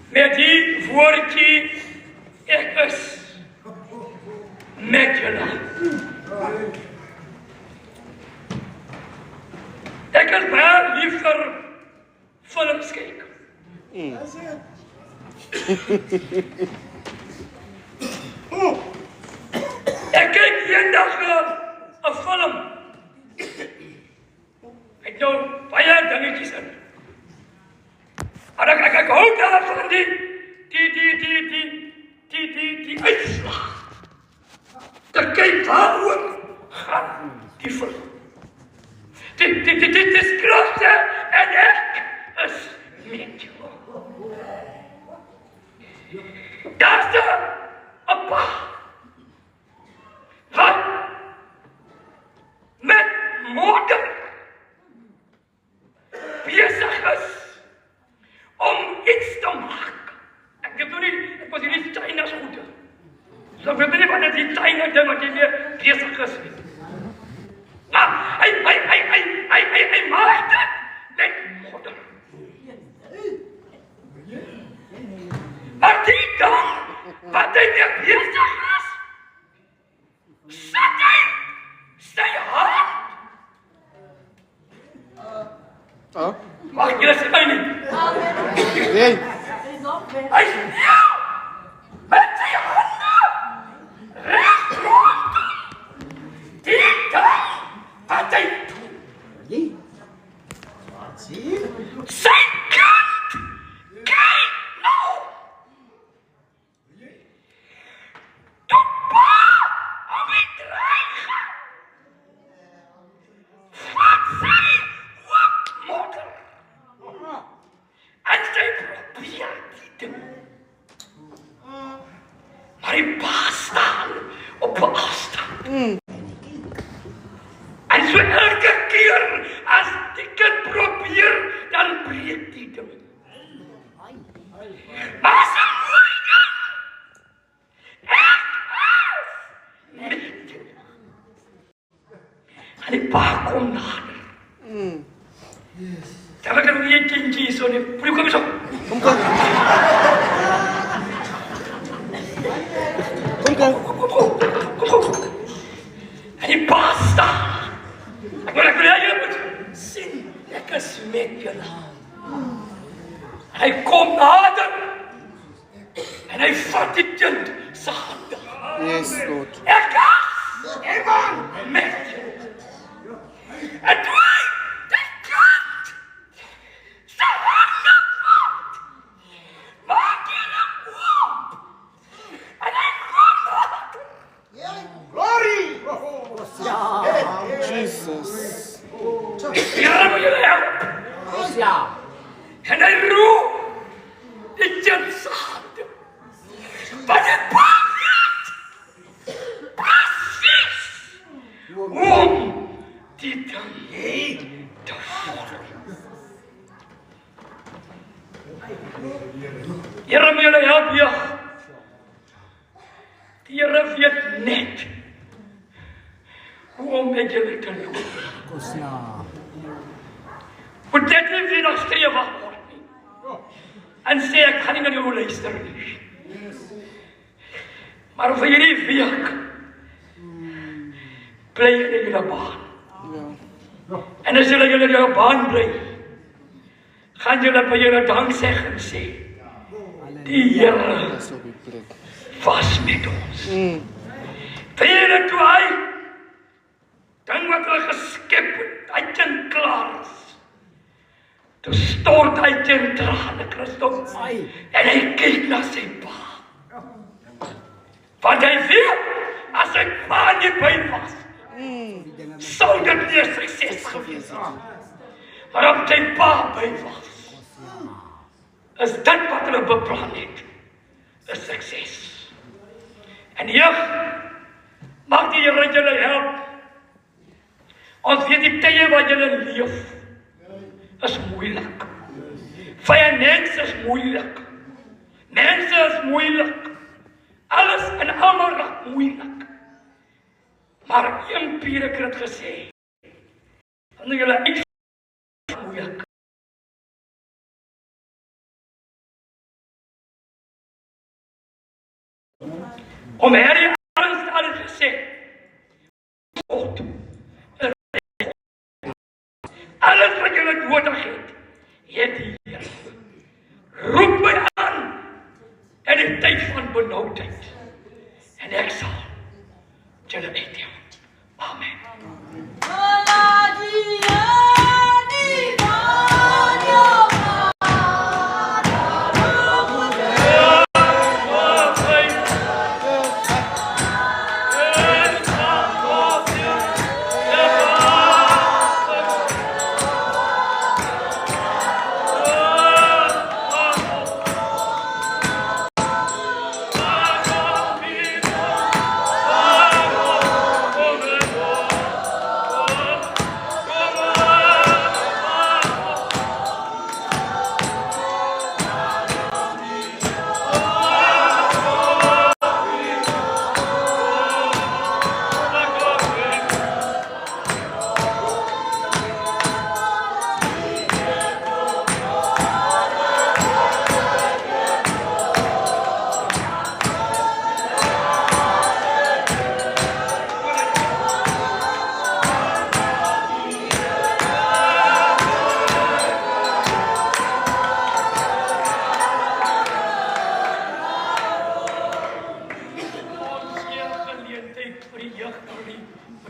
Met die woordjie, ek is met julle. Ek is baie lief vir films kyk. Ek kyk eendag 'n film. Ek nou baie dingetjies in. Maar ek hou daarvan die uitslag. Ek kyk waaroor gaan die film. Dit is kragte en ek is met jou. Daar's 'n pa. Wat? Met moeder bezig is om iets te maak. Ek het nog nie, ek was hierdie China's goed. So ek weet nie wat dit die China ding wat jy weer bezig is. Maar hy maak dit met moeder. Maar die dan, wat hy weer bezig is, sit hy sy hand. Mag jy sê my nie? Nee. Hy sneeuw met sy hande recht rondom die dag wat hy doen. Sy kind kyk nou. Toe pa om die dreigen. Wat sy ook moeder. En sy probeer die ding. Maar die pa staan op 'n afstand. En so elke keer as die kind probeer, dan breek die ding. Maar sy moeder, ek is met jou. En die pa kom nader. Dan kan we een kindje zo niet. Kom eens op. Kom. En die pasta. Ik wil jullie moet zien. Ik is met jullie. Hij komt nader. En hij vat die kind zijn handen. Yes, Lord. Ik is met jullie. En toen die kind zijn handen vat. Maak je hem op. En hij komt nader. Jesus. Here moet jullie helpen. En hij roept die kind zijn handen. Maar die pa weet precies om die dan te volgen. Here moet jullie helpen, ja. Die Here weet net hoe om met jullie te lopen. Moet dit nie weer nog strewig word nie. En sê ek gaan nie na jou luister nie. Maar vir hierdie week bly jy in jou baan. En as julle in jou baan bly, gaan julle by julle danksegging sê. Die Here was met ons. Vele toe hy ding wat hulle geskep het, hy kind klaar is. Toe stort hy teen trane, Christus. En hy kyk na sy pa. Want hy weet, as sy pa nie by was, sou dit nie 'n sukses gewees het. Maar omdat sy pa by was, is dit wat hulle beplan het, 'n sukses. En jeug, mag die Here julle help. Ons weet die tye wat julle leef, is moeilik. Finance is moeilik. Mense is moeilik. Alles en almal raak moeilik. Maar een Pierre het gesê, wanneer julle uit moeilik Om hierdie alles gesê. God. Alles wat julle nodig het die Here. Roep my aan in die tyd van benoudheid. En ek sal julle uithelp. Amen.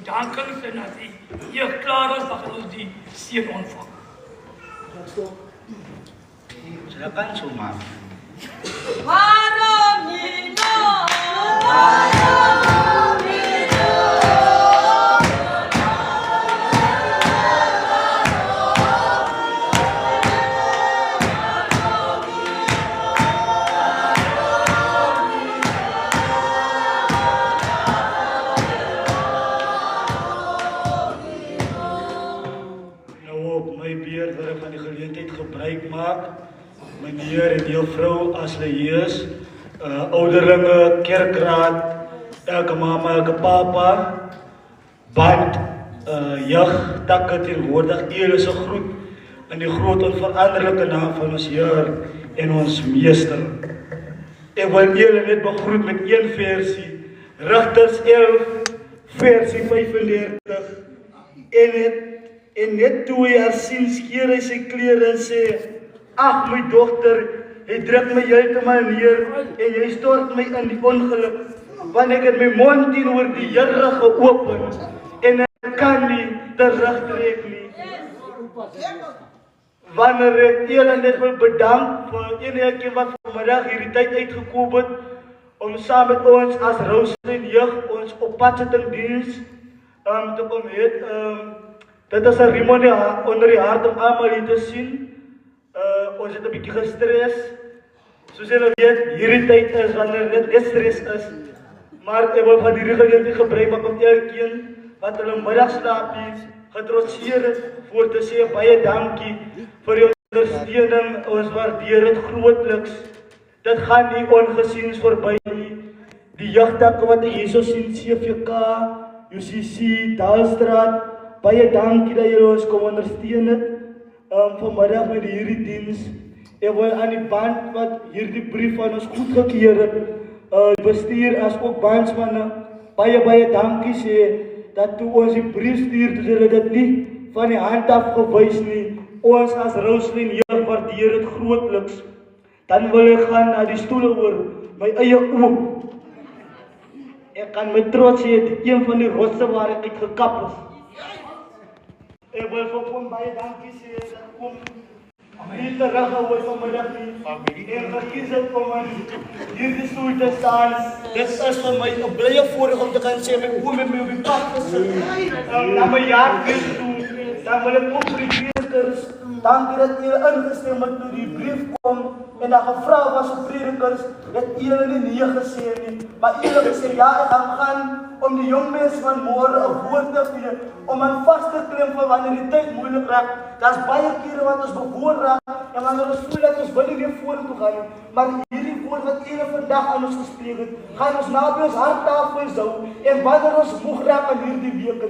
Bedankings en as die jeug klaar is, dan gaan ons die seën ontvang. Silakan Sumar. Meneer en juffrou as hulle hier is, ouderlinge, kerkraad, elke mama, elke papa, band, jeug, takke teenwoordig, julle is 'n groet in die groot onveranderlike naam van ons Heer en ons Meester. Ek wil julle net begroet met een versie, Rigters 11, versie 35, en net toe hy haar sien, skeer hy sy klere en sê, ag my dogter, hy druk my heeltemal neer en jy stort my in die ongeluk, want ek het my mond teenoor die Here geopen en ek kan nie terugtrek nie. Wanneer ek julle net wil bedank vir enige wat vanmiddag hierdie tyd uitgekom het om saam met ons as Roosleen jeug ons oppassettingdiens te kom het. Dit is 'n rimonie onder die hart om almal hier te sien. Ons het 'n bietjie gestres. Soos julle weet, hierdie tyd is wanneer dit net stres is. Maar ek wil van hierdie geleentheid gebruik om elkeen wat hulle middagslaapies getrotseer het voor te sê baie dankie vir die ondersteuning. Ons waardeer dit grootliks. Dit gaan nie ongesiens verby nie. Die jeugtakke wat hier so sien, CVK, UCC, Dalstraat, baie dankie dat julle ons kom ondersteun het. Vanmiddag met hierdie diens. Ek wil aan die band wat hierdie brief van ons goedgekeur het, bestuur as ook bandsmanne, baie dankie sê, dat toe ons die brief stuur, toe hulle dit nie van die hand af gewys nie. Ons as Roosleen jeug waardeer dit grootliks. Dan wil ek gaan na die stoele oor, my eie oom. Ek kan met trots sê, dit een van die rotse waar ek uitgekap is. Ek wil vir hom baie dankie sê, dat kom nie teruggehou vanmiddag nie. En verkies het om aan hierdie stoel te staan. Dit is vir my 'n blye voorreg om te kan sê, my oom het my op die pad gesit. Na my jaarfees toe, dan wil ek ook vir die predikers, dankie dat julle ingestem het toe die brief kom, en dat gevra was op predikers, dat julle nie nee gesê nie, maar julle gesê, ja, ek gaan om die jong mens van môre 'n woord te gee, om aan vas te klim vir wanneer die tyd moeilik raak. Daar's baie kere wat ons bewoon raak, en wanneer ons voel dat ons wil nie meer vorentoe gaan nie, maar hierdie woord wat Here vandag aan ons gespreek het, gaan ons naby ons harttafels hou en wanneer ons moeg raak aan hierdie week,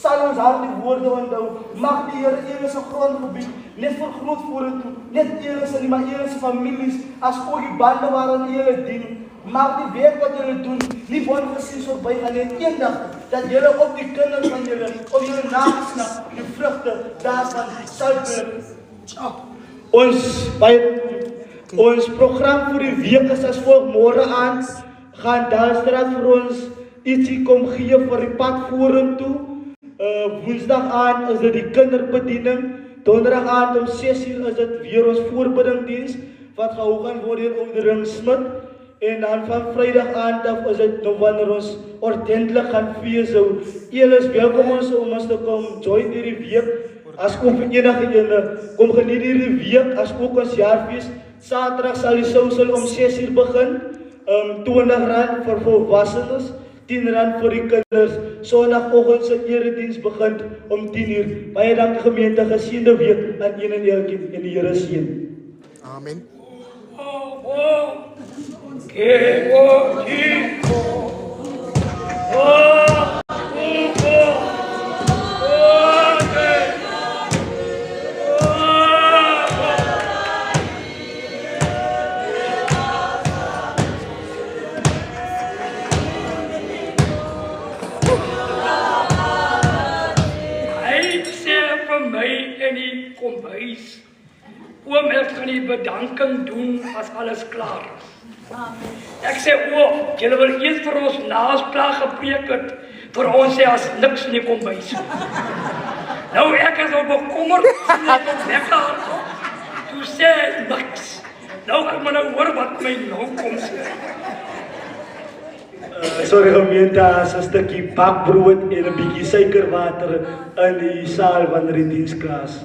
sal ons hart die woorde onthou. Mag die Here Here se grondgebied net vergroot vorentoe, net Here se nie maar Here se families as ook die bande waaraan Here dien. Mag die werk wat julle doen nie ongesien voorbij gaan en eendag dat julle op die kinders van julle, op julle nageslag, die vrugte daarvan sal blik. Ons program vir die week is as volg. Môre aand gaan Dalstraat vir ons ietsie kom gee vir die pad vorentoe. Woensdag aand is dit die kinderbediening. Donderdag aand om 6:00 is dit weer ons voorbiddingdiens wat gehou gaan word deur Oudering Smit. En dan van Vrydag aand af is dit nou wanneer ons ordentlik gaan fees hou. Julle is welkom om ons te kom join hierdie week. As ook vir enige ene, kom geniet hierdie week as ook ons jaarfees. Saterdag sal die sousel om 6:00 begin. R20 vir volwassenes, R10 vir die kinders. Sondagoggend se erediens begin om 10:00. Baie dankie gemeente, geseënde week aan een en elkeen en die Here seën. Amen. Oom, ek gaan die bedanking doen as alles klaar is. Ek sê, oom, julle wil eers vir ons na ons klaar gepreek het, vir ons sê as niks nie kom bys. Nou ek is al bekommerd, toe sê niks. Nou ek moet nou hoor wat my nou kom sê. Sorry gemeente, as 'n stukkie bakbrood en 'n bietjie suikerwater in die saal wanneer die diens klaar is.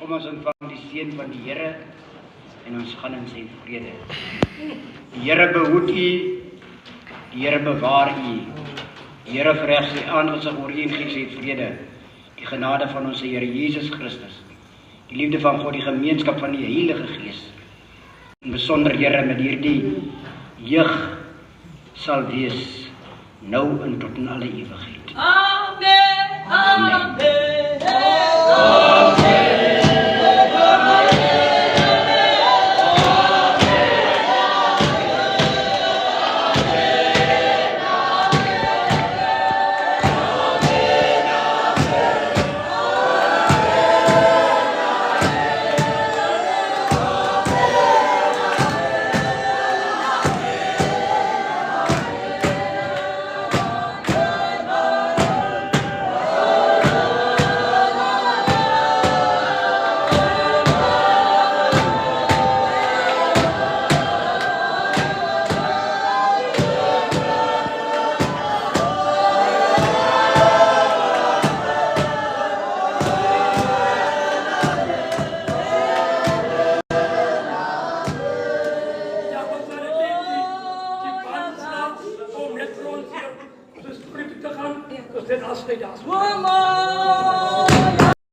Kom ons ontvang die seën van die Here en ons gaan in sy vrede. Die Here behoed u, die Here bewaar u. Die Here verhef sy aangesig oor u en gee sy vrede. Die genade van ons Here Jesus Christus, die liefde van God, die gemeenskap van die Heilige Gees, en besonder Here met hierdie jeug sal wees nou en tot in alle ewigheid. Amen. Amen. Amen. Dit afscheid daar. Mama.